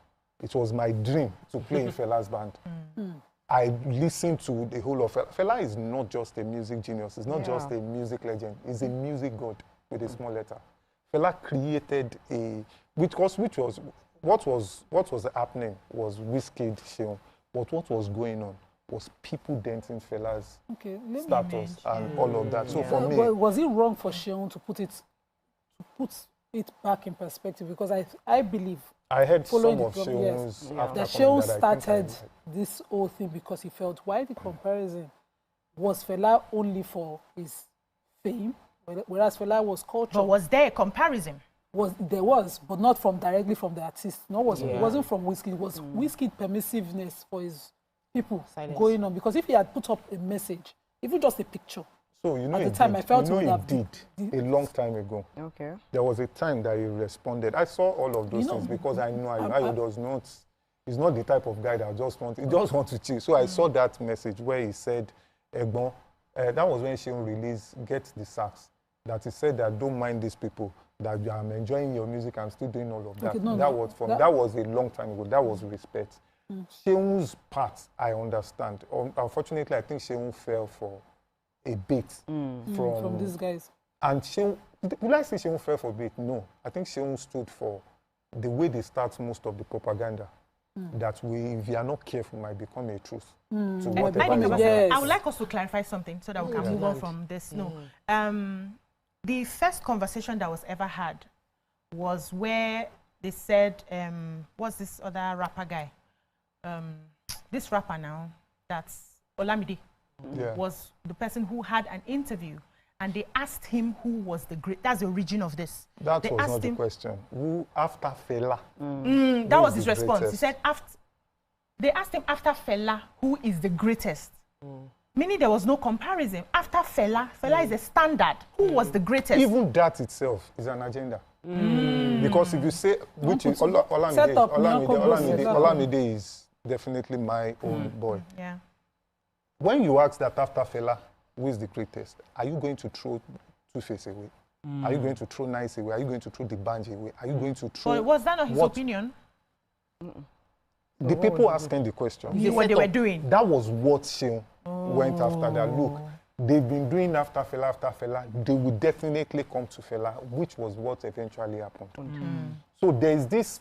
Speaker 19: It was my dream to play in Fela's band. I listened to the whole of Fela. Fela is not just a music genius. It's not just a music legend. He's a music god with a small letter. Fela created what was happening was Wizkid, Sheung. But what was going on was people dancing Fela's status and all of that. So for me,
Speaker 2: was it wrong for Sheung to put it back in perspective? Because I believe. I
Speaker 19: heard some of Sheung's
Speaker 2: that Sheung started this whole thing because he felt why the comparison was Fela only for his fame, whereas Fela was culture.
Speaker 1: But was there a comparison?
Speaker 2: There was, but not directly from the artist. No, it wasn't from Wizkid. It was Wizkid permissiveness for his people going on. Because if he had put up a message, even just a picture.
Speaker 19: So you know,
Speaker 2: at the time I felt
Speaker 19: he did a long time ago. Okay. There was a time that he responded. I saw all of those things because I know I does not. He's not the type of guy that just wants to chill. So I saw that message where he said, "Egbon," that was when Sheung released "Get the Sax." That he said that don't mind these people. That I'm enjoying your music. I'm still doing all of that. Okay, that was a long time ago. That was respect. Sheung's part, I understand. Unfortunately, I think Sheung fell for a bit from
Speaker 2: these guys.
Speaker 19: And Sheung, will I say Sheung fell for a bit? No. I think Sheung stood for the way they start most of the propaganda. That if you are not careful, might become a truth.
Speaker 1: I would like us to clarify something so that we can move on from this. No. The first conversation that was ever had was where they said, what's this other rapper guy? This rapper now, that's Olamide. Was the person who had an interview, and they asked him who was the great. That's the origin of this.
Speaker 19: That was not the question. Who after Fela?
Speaker 1: That was his response. He said they asked him after Fela who is the greatest. Meaning there was no comparison. After Fela is a standard. Who was the greatest?
Speaker 19: Even that itself is an agenda. Because if you say which is Olamide is definitely my own boy.
Speaker 1: Yeah.
Speaker 19: When you ask that after Fela, who is the greatest, are you going to throw Two-Face away? Are you going to throw Nice away? Are you going to throw the Banji away? Are you going to throw...
Speaker 1: But was that not his opinion?
Speaker 19: The people asking the question.
Speaker 1: What they were doing.
Speaker 19: That was what Sheung went after that. Look, they've been doing after Fela. They will definitely come to Fela, which was what eventually happened. So there's this,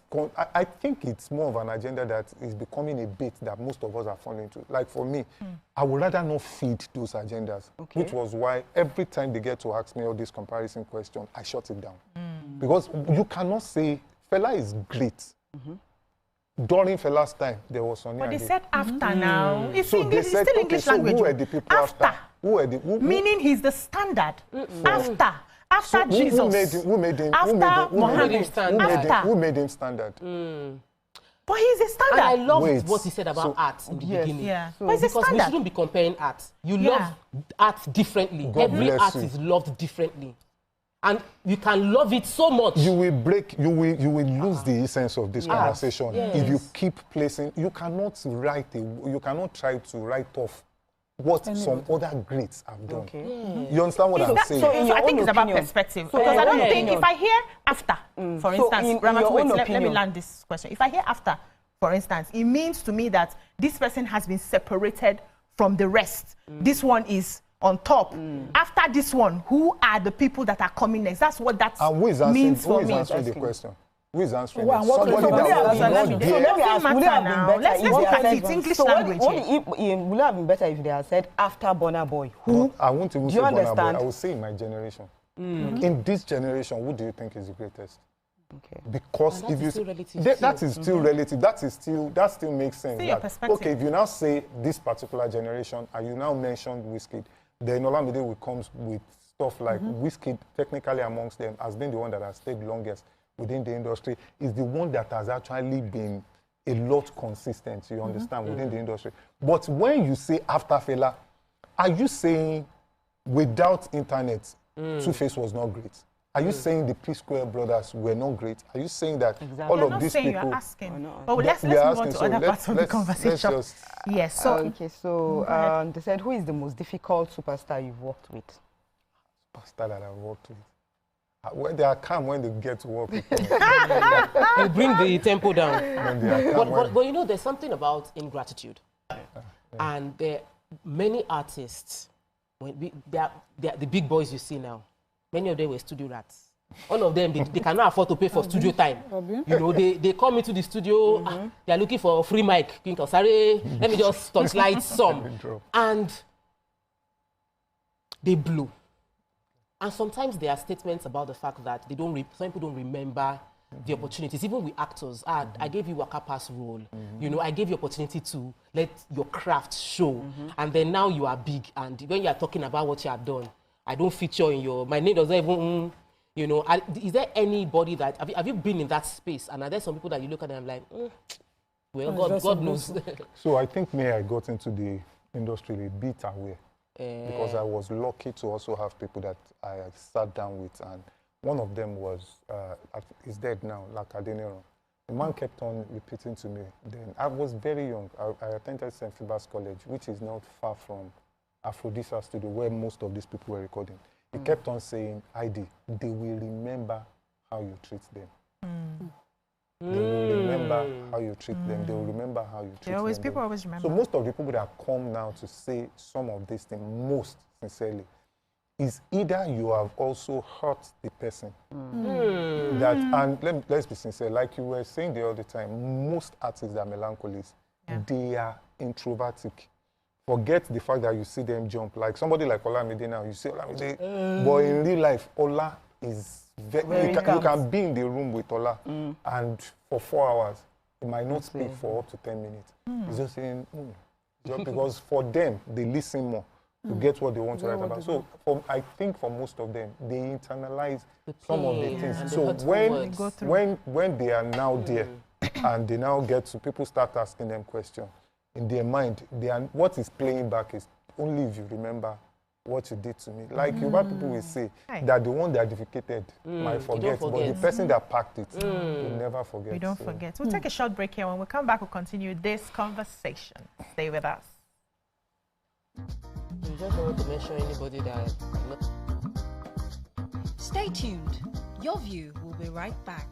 Speaker 19: I think it's more of an agenda that is becoming a bait that most of us are falling into. Like for me, I would rather not feed those agendas, which was why every time they get to ask me all these comparison questions, I shut it down. Because you cannot say Fela is great. During Fela's time, there was Sonny.
Speaker 1: But they said after now. It's English, it's still English language.
Speaker 19: Who were the people after?
Speaker 1: Meaning he's the standard. After Jesus.
Speaker 19: Who made him?
Speaker 1: After Muhammad.
Speaker 19: Who made him standard?
Speaker 1: But he's a standard.
Speaker 3: And I love what he said about art in the beginning.
Speaker 1: Yeah.
Speaker 3: So,
Speaker 1: but he's a
Speaker 3: because we shouldn't be comparing art. You love art differently. Every art is loved differently. And you can love it so much.
Speaker 19: You will lose the essence of this conversation if you keep placing. You cannot try to write off what some other greats have done. You understand what I'm saying?
Speaker 1: So I think it's about perspective. Because I don't think if I hear after, for instance, let me land this question. If I hear after, for instance, it means to me that this person has been separated from the rest. This one is on top. After this one, who are the people that are coming next? That's what that means for me.
Speaker 19: Who is answering the question? Who is answering
Speaker 1: Let's look at it. English language.
Speaker 4: Would it have been better if they had said after Burna Boy? Who?
Speaker 19: I won't even say Burna Boy. I will say in my generation.
Speaker 4: In
Speaker 19: this generation, who do you think is the greatest?
Speaker 4: Okay.
Speaker 19: Because if you that is still relative. That still makes sense. Okay, if you now say this particular generation and you now mention Wizkid, then Olamide will come with stuff like Wizkid, technically amongst them, has been the one that has stayed longest within the industry, is the one that has actually been a lot consistent, you understand, within the industry. But when you say after Fela, are you saying without internet, Two-Face was not great? Are you saying the P-Square brothers were not great? Are you saying that all of these people...
Speaker 1: You're asking. But let's move on to other parts of the conversation. Yes. So
Speaker 4: okay. So they said, who is the most difficult superstar you've worked with?
Speaker 19: Superstar that I've worked with. When they are calm, when they get to work with me.
Speaker 3: You bring the tempo down. But you know, there's something about ingratitude. And there many artists, they are the big boys you see now. Many of them were studio rats. All of them, they cannot afford to pay for studio time. You know, they come into the studio, they are looking for a free mic. Sorry, let me just touchlight some. And they blew. And sometimes there are statements about the fact that some people don't remember the opportunities. Even with actors, I gave you a Waka-Pass role. You know, I gave you opportunity to let your craft show. And then now you are big. And when you are talking about what you have done, I don't feature in my name doesn't even, you know. Is there anybody that, have you been in that space? And are there some people that you look at and I'm like, well, God knows.
Speaker 19: So I think I got into the industry a bit aware. Because I was lucky to also have people that I sat down with, and one of them was, he's dead now, Lakadenero. The man kept on repeating to me. Then I was very young. I attended St. Philip's College, which is not far from Aphrodisia Studio, where most of these people were recording. He kept on saying, ID, they will remember how you treat them. They will remember how you treat them. They will remember how you treat them.
Speaker 1: People always remember.
Speaker 19: So most of the people that come now to say some of these things most sincerely is either you have also hurt the person. And let's be sincere, like you were saying the other time, most artists that are melancholies, they are introvertic. Forget the fact that you see them jump. Like somebody like Olamide now, you see Olamide, but in real life, Ola is very you can be in the room with Ola, and for 4 hours, he might not speak for up to 10 minutes. He's just saying, just because for them, they listen more to get what they want to write about. So I think for most of them, they internalize some of the things. So when they are now there, and they now get to, people start asking them questions, in their mind, what is playing back is only if you remember what you did to me. Like Yoruba people will say that the one that defecated might forget, but the person that packed it will never forget.
Speaker 1: We don't forget. We'll take a short break here. When we come back, we'll continue this conversation. Stay with us.
Speaker 3: You just don't want to mention anybody that...
Speaker 5: Stay tuned. Your View will be right back.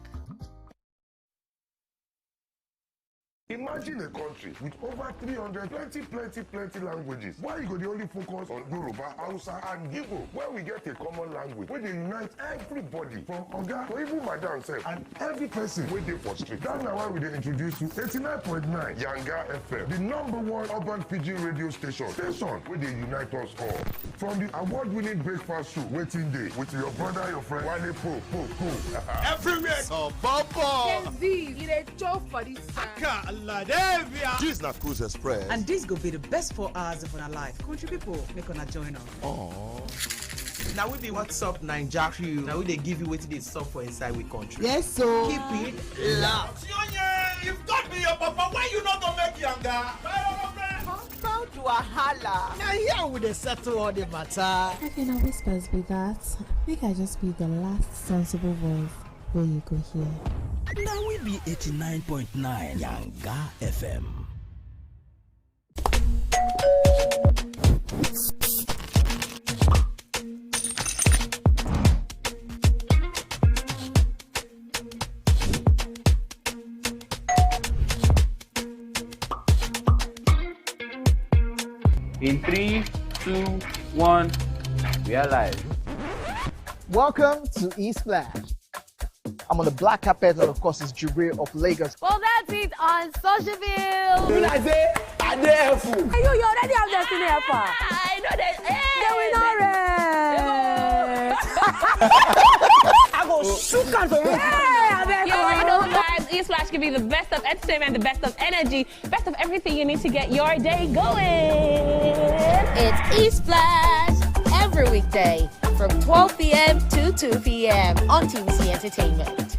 Speaker 6: Imagine a country with over 300 plenty languages. Why you go the only focus on Yoruba, Hausa, and Igbo? Where we get a common language, where they unite everybody from Oga to even Madam self, and every person waiting for street. That's why we they introduce you 89.9 Yanga FM, the #1 urban pidgin radio station where they unite us all. From the award-winning breakfast show, Waiting Day, with your brother, your friend, Wale Po.
Speaker 8: Everywhere, so Bobo.
Speaker 11: Gen Z, you a joke for this time.
Speaker 8: This is not Cruise Express.
Speaker 9: And this go be the best 4 hours of our life. Country people, make una join us.
Speaker 8: Oh.
Speaker 12: Now we be What's Up Naija crew. Now we they give you wetin dey sup for inside we country.
Speaker 9: Yes, so
Speaker 12: keep it locked.
Speaker 8: You've got me your Papa, why you not gonna make younger?
Speaker 12: Come to a holla. Now here we dey settle all the matter.
Speaker 13: Okay, now whispers be that. Make I just be the last sensible voice where you go hear.
Speaker 8: Now we be 89.9 Yanga FM.
Speaker 10: In 3, 2, 1, we are live.
Speaker 16: Welcome to E-Splash. I'm on the black carpet, and of course, it's Jubre of Lagos.
Speaker 18: Well, that's it on Socialville.
Speaker 7: When I say, I dare fool.
Speaker 18: You already have Destiny Helper. I know that.
Speaker 12: I go shoot out for you.
Speaker 17: You already know, guys. E-Splash can be the best of entertainment, the best of energy, best of everything you need to get your day going.
Speaker 18: It's E-Splash every weekday from 12 p.m. to 2 p.m. on TVC Entertainment.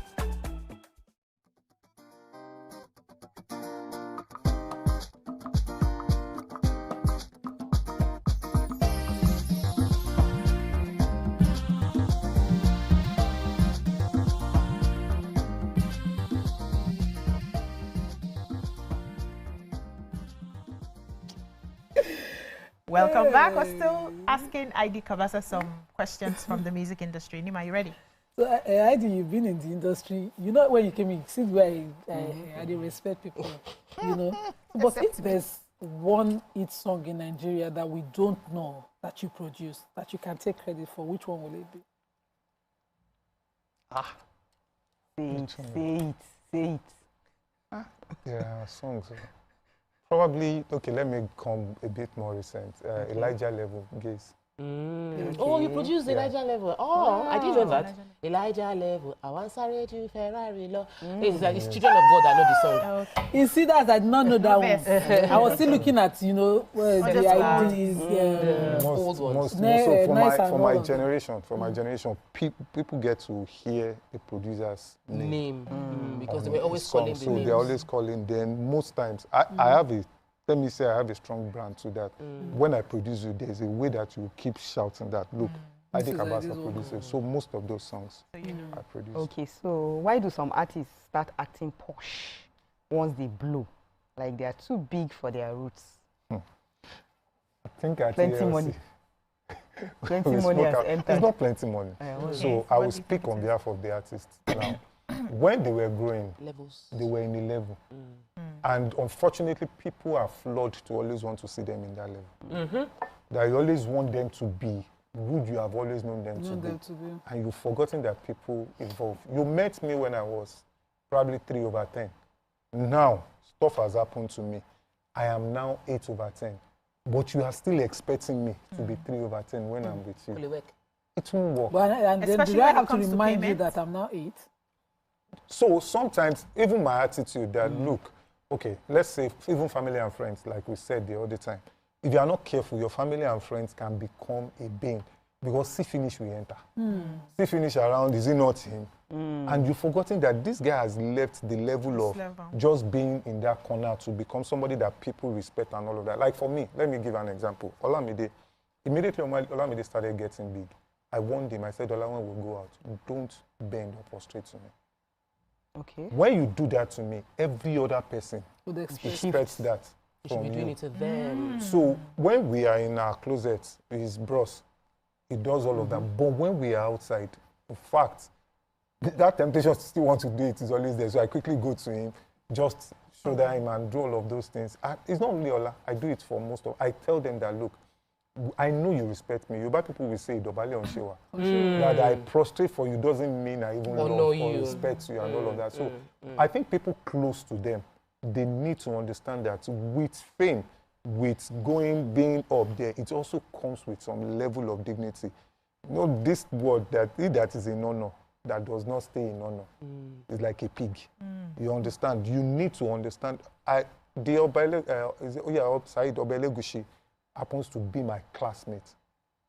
Speaker 1: Welcome back. We're still asking ID Kabasa some questions from the music industry. Nima, you ready?
Speaker 2: So, Heidi, you've been in the industry. You know, when you came in, see where I respect people, you know. But if there's one hit song in Nigeria that we don't know that you produced, that you can take credit for, which one will it be?
Speaker 4: Say it.
Speaker 19: There are songs. Probably, okay, let me come a bit more recent. Elijah Level, Gaze.
Speaker 3: Okay. Oh, you produced Elijah Level. Oh, I didn't know that. Elijah Level. I want sorry to Ferrari law. It's like it's Children of God that know the song.
Speaker 2: Okay. You see that I did not know that one. I was still looking at, you know, the IDs,
Speaker 19: for my generation, people get to hear the producer's name.
Speaker 3: Because they were always calling the names.
Speaker 19: They're always calling. Then most times, I have a. Let me say I have a strong brand to that. When I produce you, there's a way that you keep shouting that, look, I think about the producer. So most of those songs I produce.
Speaker 4: Okay, so why do some artists start acting posh once they blow? Like they are too big for their roots.
Speaker 19: I think at
Speaker 4: plenty money. Plenty money has entered.
Speaker 19: It's not plenty money. So I will speak on behalf of the artists now. When they were growing, they were in a level. And unfortunately, people are flawed to always want to see them in that level. That you always want them to be who you have always known them to be. And you've forgotten that people evolve. You met me when I was probably 3/10. Now, stuff has happened to me. I am now 8/10. But you are still expecting me to be 3/10 when I'm with you. It won't work.
Speaker 2: But and then do I have to remind you that I'm now 8?
Speaker 19: So sometimes, even my attitude that, look, okay, let's say even family and friends, like we said the other time, if you are not careful, your family and friends can become a bane. Because see finish we enter. See finish around, is it not him? And you've forgotten that this guy has left the level of just being in that corner to become somebody that people respect and all of that. Like for me, let me give an example. Olamide, immediately Olamide started getting big, I warned him, I said, Olawan will go out. Don't bend or prostrate to me.
Speaker 4: Okay.
Speaker 19: When you do that to me, every other person expects that
Speaker 3: from you. Doing it to them.
Speaker 19: So when we are in our closet, his bros, he does all of that. But when we are outside, in fact, that temptation to still want to do it is always there. So I quickly go to him, just shoulder him and do all of those things. It's not only Ola, I do it for most of. I tell them that, look, I know you respect me. Yoruba people will say, Dobale on Shewa. That I prostrate for you doesn't mean I even love or respect you and all of that. So I think people close to them, they need to understand that with fame, with being up there, it also comes with some level of dignity. You know, this word that is in honor, that does not stay in honor, is like a pig. You understand? You need to understand. Said Obele Gushi happens to be my classmate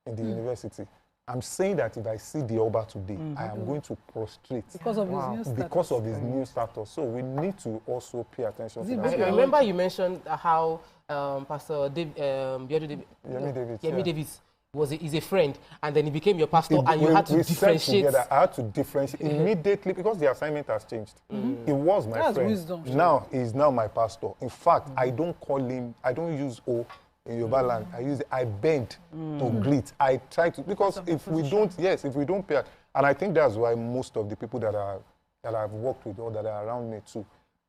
Speaker 19: in the university. I'm saying that if I see the Oba today, I am going to prostrate.
Speaker 2: Because of his new status.
Speaker 19: Because of his new status. So we need to also pay attention to that.
Speaker 3: I remember you mentioned how Pastor Yemi Davis is a friend, and then he became your pastor, and you had to differentiate.
Speaker 19: Together, I had to differentiate immediately because the assignment has changed. He was my friend.
Speaker 2: Wisdom.
Speaker 19: Now he's now my pastor. In fact, I don't call him. I don't use O in Yoruba land. I bend to greet. I try to, because if we don't pay, and I think that's why most of the people that I've worked with or that are around me too,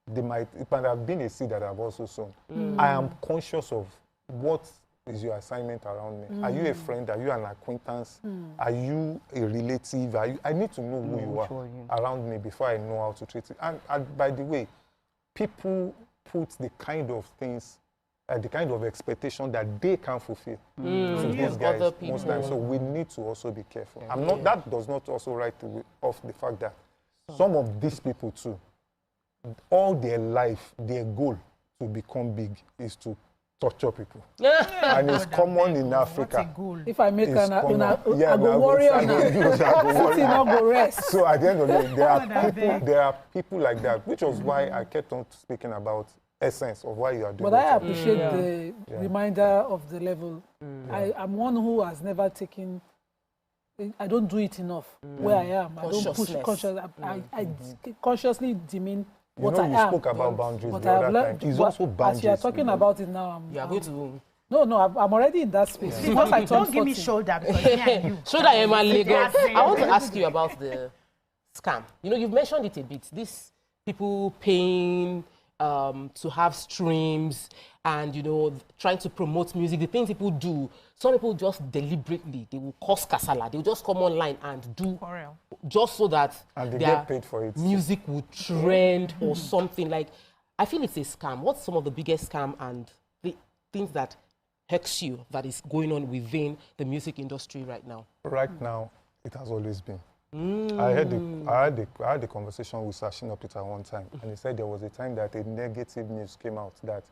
Speaker 19: it might have been a seed that I've also sown. I am conscious of what is your assignment around me. Are you a friend? Are you an acquaintance? Are you a relative? I need to know who you are around me before I know how to treat it. And by the way, people put the kind of things, the kind of expectation that they can fulfill to these guys most times. So we need to also be careful. That does not also write off the fact that some of these people too, all their life, their goal to become big is to torture people. And it's common in Africa.
Speaker 2: If I make I go warrior now. Go rest.
Speaker 19: So at the end of the day, there are people like that, which was why I kept on speaking about essence of why you are doing it.
Speaker 2: But I appreciate the reminder of the level. I'm one who has never taken, I don't do it enough where I am. I don't push I consciously demean what I am.
Speaker 19: You spoke about boundaries the other time. It's also boundaries.
Speaker 2: As you are talking about it now,
Speaker 3: you are going to...
Speaker 2: No, I'm already in that space.
Speaker 1: Don't give me shoulder.
Speaker 3: Shoulder, Emma Lagos. I want to ask you about the scam. You've mentioned it a bit. These people paying to have streams and, trying to promote music, the things people do. Some people just deliberately, they will cause kasala. They will just come online and do just so that
Speaker 19: and they get paid for it.
Speaker 3: Music will trend or something. Like, I feel it's a scam. What's some of the biggest scam and the things that hex you that is going on within the music industry right now?
Speaker 19: Right now, it has always been. I had a conversation with Shina Peter one time, and he said there was a time that a negative news came out that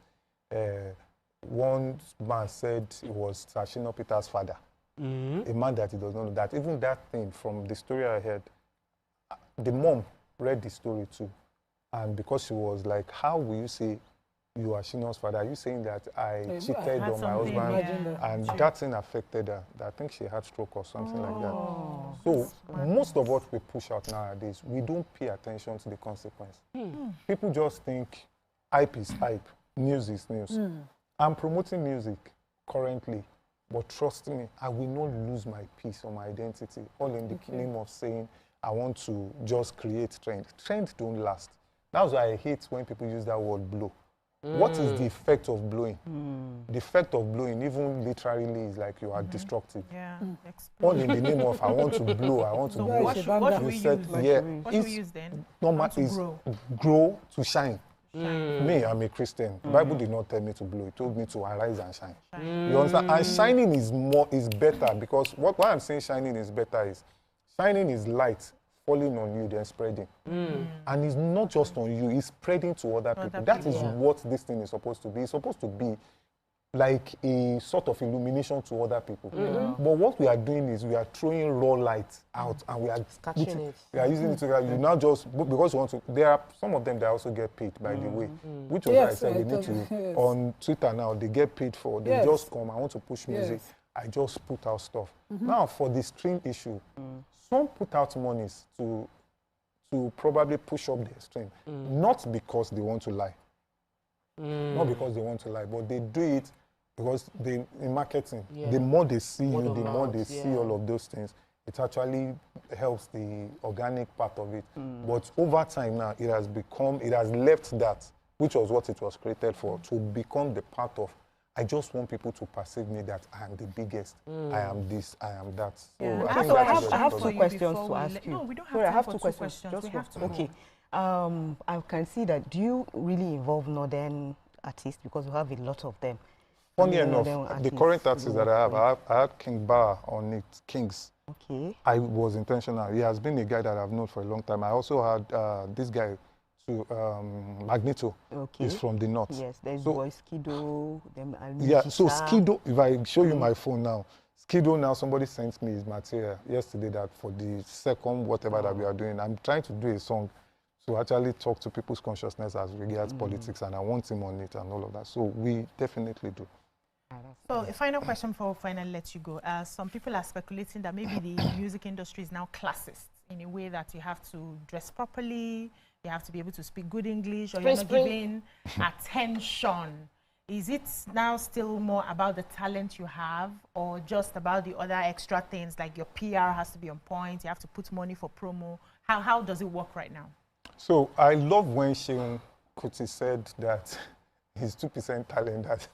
Speaker 19: one man said it was Shina Peter's father, a man that he does not know. That even that thing, from the story I heard, the mom read the story too, and because she was like, "How will you say you are Shina's father? Are you saying that I cheated on my husband?" And that thing affected her. I think she had stroke or something like that. So most of what we push out nowadays, we don't pay attention to the consequence. People just think hype is hype, news is news. I'm promoting music currently, but trust me, I will not lose my peace or my identity, all in the name of saying I want to just create trend. Trend don't last. That's why I hate when people use that word blow. What is the effect of blowing? The effect of blowing, even literally, is like you are destructive. All in the name of I want to blow, I want to blow.
Speaker 1: What should we use? What should we use then?
Speaker 19: Normal is grow to shine. Me, I'm a Christian. The Bible did not tell me to blow. It told me to arise and shine. You understand? And shining is better, because why I'm saying shining is better is shining is light falling on you, then spreading. And it's not just on you, it's spreading to other people. That is what this thing is supposed to be. It's supposed to be like a sort of illumination to other people. But what we are doing is we are throwing raw light out, and we are using it to, you now just, because you want to, there are some of them that also get paid, by the way, which was why I said we need to, on Twitter now, they get paid for, they just come, I want to push music, I just put out stuff. Now, for the stream issue, some put out monies to probably push up their stream, not because they want to lie. Not because they want to lie, but they do it because in marketing, the more they see you, the more they see all of those things. It actually helps the organic part of it. But over time now, it has left that, which was what it was created for, to become the part of, I just want people to perceive me that I am the biggest. I am this, I am that. So
Speaker 4: I have two questions to ask you.
Speaker 1: No, we don't have time for two questions.
Speaker 4: Okay. I can see that. Do you really involve Northern artists, because you have a lot of them?
Speaker 19: Funny enough, the current artists that I had King Bar on it, Kings.
Speaker 4: Okay.
Speaker 19: I was intentional. He has been a guy that I've known for a long time. I also had this guy, Magneto. Okay. He's from the north.
Speaker 4: Yes, there's Boy Skido.
Speaker 19: So Skido, if I show you my phone now, Kiddo now, somebody sent me his material yesterday that for the second whatever that we are doing, I'm trying to do a song to actually talk to people's consciousness as regards politics, and I want him on it and all of that. So we definitely do.
Speaker 1: So a final question before we finally let you go. Some people are speculating that maybe the music industry is now classist in a way that you have to dress properly, you have to be able to speak good English, or you're not giving attention. Is it now still more about the talent you have, or just about the other extra things like your PR has to be on point, you have to put money for promo? How does it work right now?
Speaker 19: So I love when Seun Kuti said that he's 2% talent. That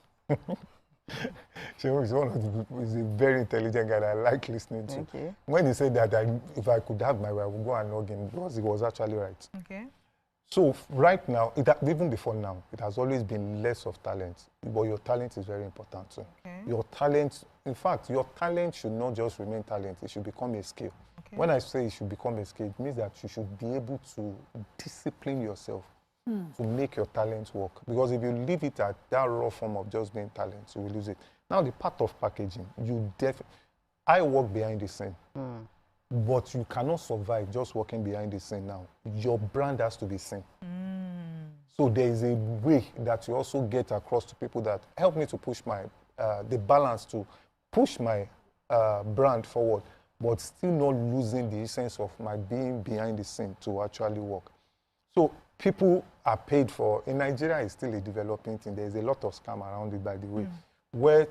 Speaker 19: Seun is one of the, he's a very intelligent guy that I like listening to. Okay. When he said that if I could have my way, I would go and log him, because he was actually right. Okay. So right now, even before now, it has always been less of talent, but your talent is very important too. Okay. Your talent, in fact, your talent should not just remain talent, it should become a skill. Okay. When I say it should become a skill, it means that you should be able to discipline yourself to make your talent work. Because if you leave it at that raw form of just being talent, you will lose it. Now, the part of packaging, I work behind the scene. But you cannot survive just working behind the scene now. Your brand has to be seen. So there is a way that you also get across to people that help me to push my, the balance to push my brand forward, but still not losing the essence of my being behind the scene to actually work. So people are paid for, in Nigeria it's still a developing thing. There's a lot of scam around it, by the way, where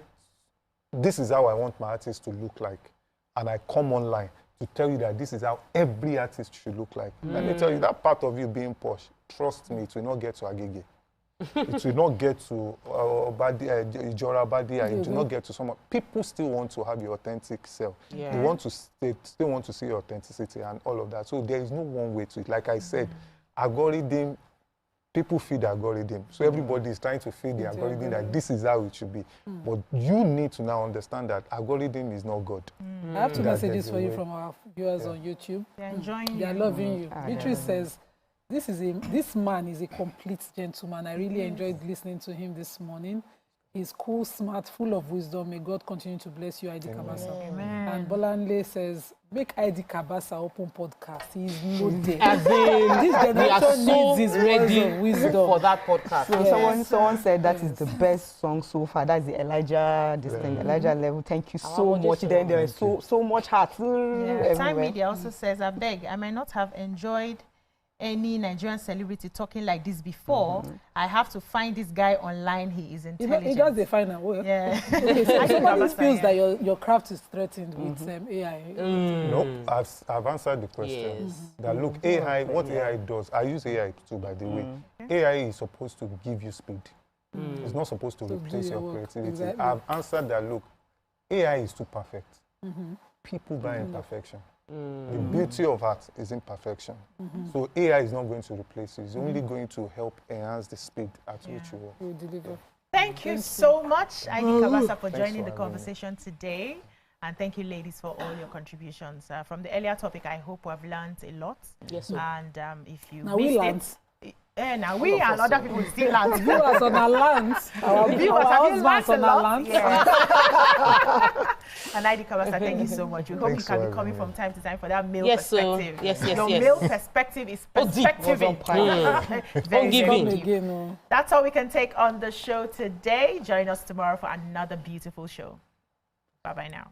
Speaker 19: this is how I want my artist to look like. And I come online to tell you that this is how every artist should look like. Let me tell you, that part of you being posh, trust me, it will not get to Agege. It will not get to Ijora Badia. It will not get to someone. People still want to have your authentic self. Yeah. They want to still want to see your authenticity and all of that. So there is no one way to it. Like I said, algorithm, people feed the algorithm. So everybody is trying to feed the algorithm that this is how it should be. But you need to now understand that algorithm is not God.
Speaker 2: I have two messages for you from our viewers on YouTube.
Speaker 1: They're enjoying you.
Speaker 2: They're loving you. Beatrice says, this man is a complete gentleman. I really enjoyed listening to him this morning. He's cool, smart, full of wisdom. May God continue to bless you, ID Kabasa. Amen. And Bolanle says, make ID Kabasa open podcast. He's loaded.
Speaker 3: As in,
Speaker 2: this generation needs his words of wisdom
Speaker 3: for that podcast.
Speaker 4: So someone said that is the best song so far. That's the Elijah, Elijah level. Thank you so much. Then there is so much heart.
Speaker 1: Time Media also says, I beg, I might not have enjoyed any Nigerian celebrity talking like this before. I have to find this guy online. He is intelligent.
Speaker 2: He does the final way. Yeah. Okay, so somebody feels that your craft is threatened with AI.
Speaker 19: No, I've answered the question. Yes. That look, AI, what AI does, I use AI too, by the way. AI is supposed to give you speed. It's not supposed to replace your creativity. Exactly. I've answered that, look, AI is too perfect. People buy imperfection. The beauty of art is imperfection. So AI is not going to replace you. It's only going to help enhance the speed at which you will deliver.
Speaker 1: Thank you so much, ID Kabasa, for joining the conversation today. And thank you, ladies, for all your contributions. From the earlier topic, I hope we have learned a lot. Yes, sir. And if you missed it, now we and other people still learn.
Speaker 2: Viewers on our lands. Our husbands on our lands.
Speaker 1: And ID Kabasa, thank you so much. We hope you can be coming from time to time for that male perspective.
Speaker 3: Your
Speaker 1: male perspective is perspective. Very deep. That's all we can take on the show today. Join us tomorrow for another beautiful show. Bye-bye now.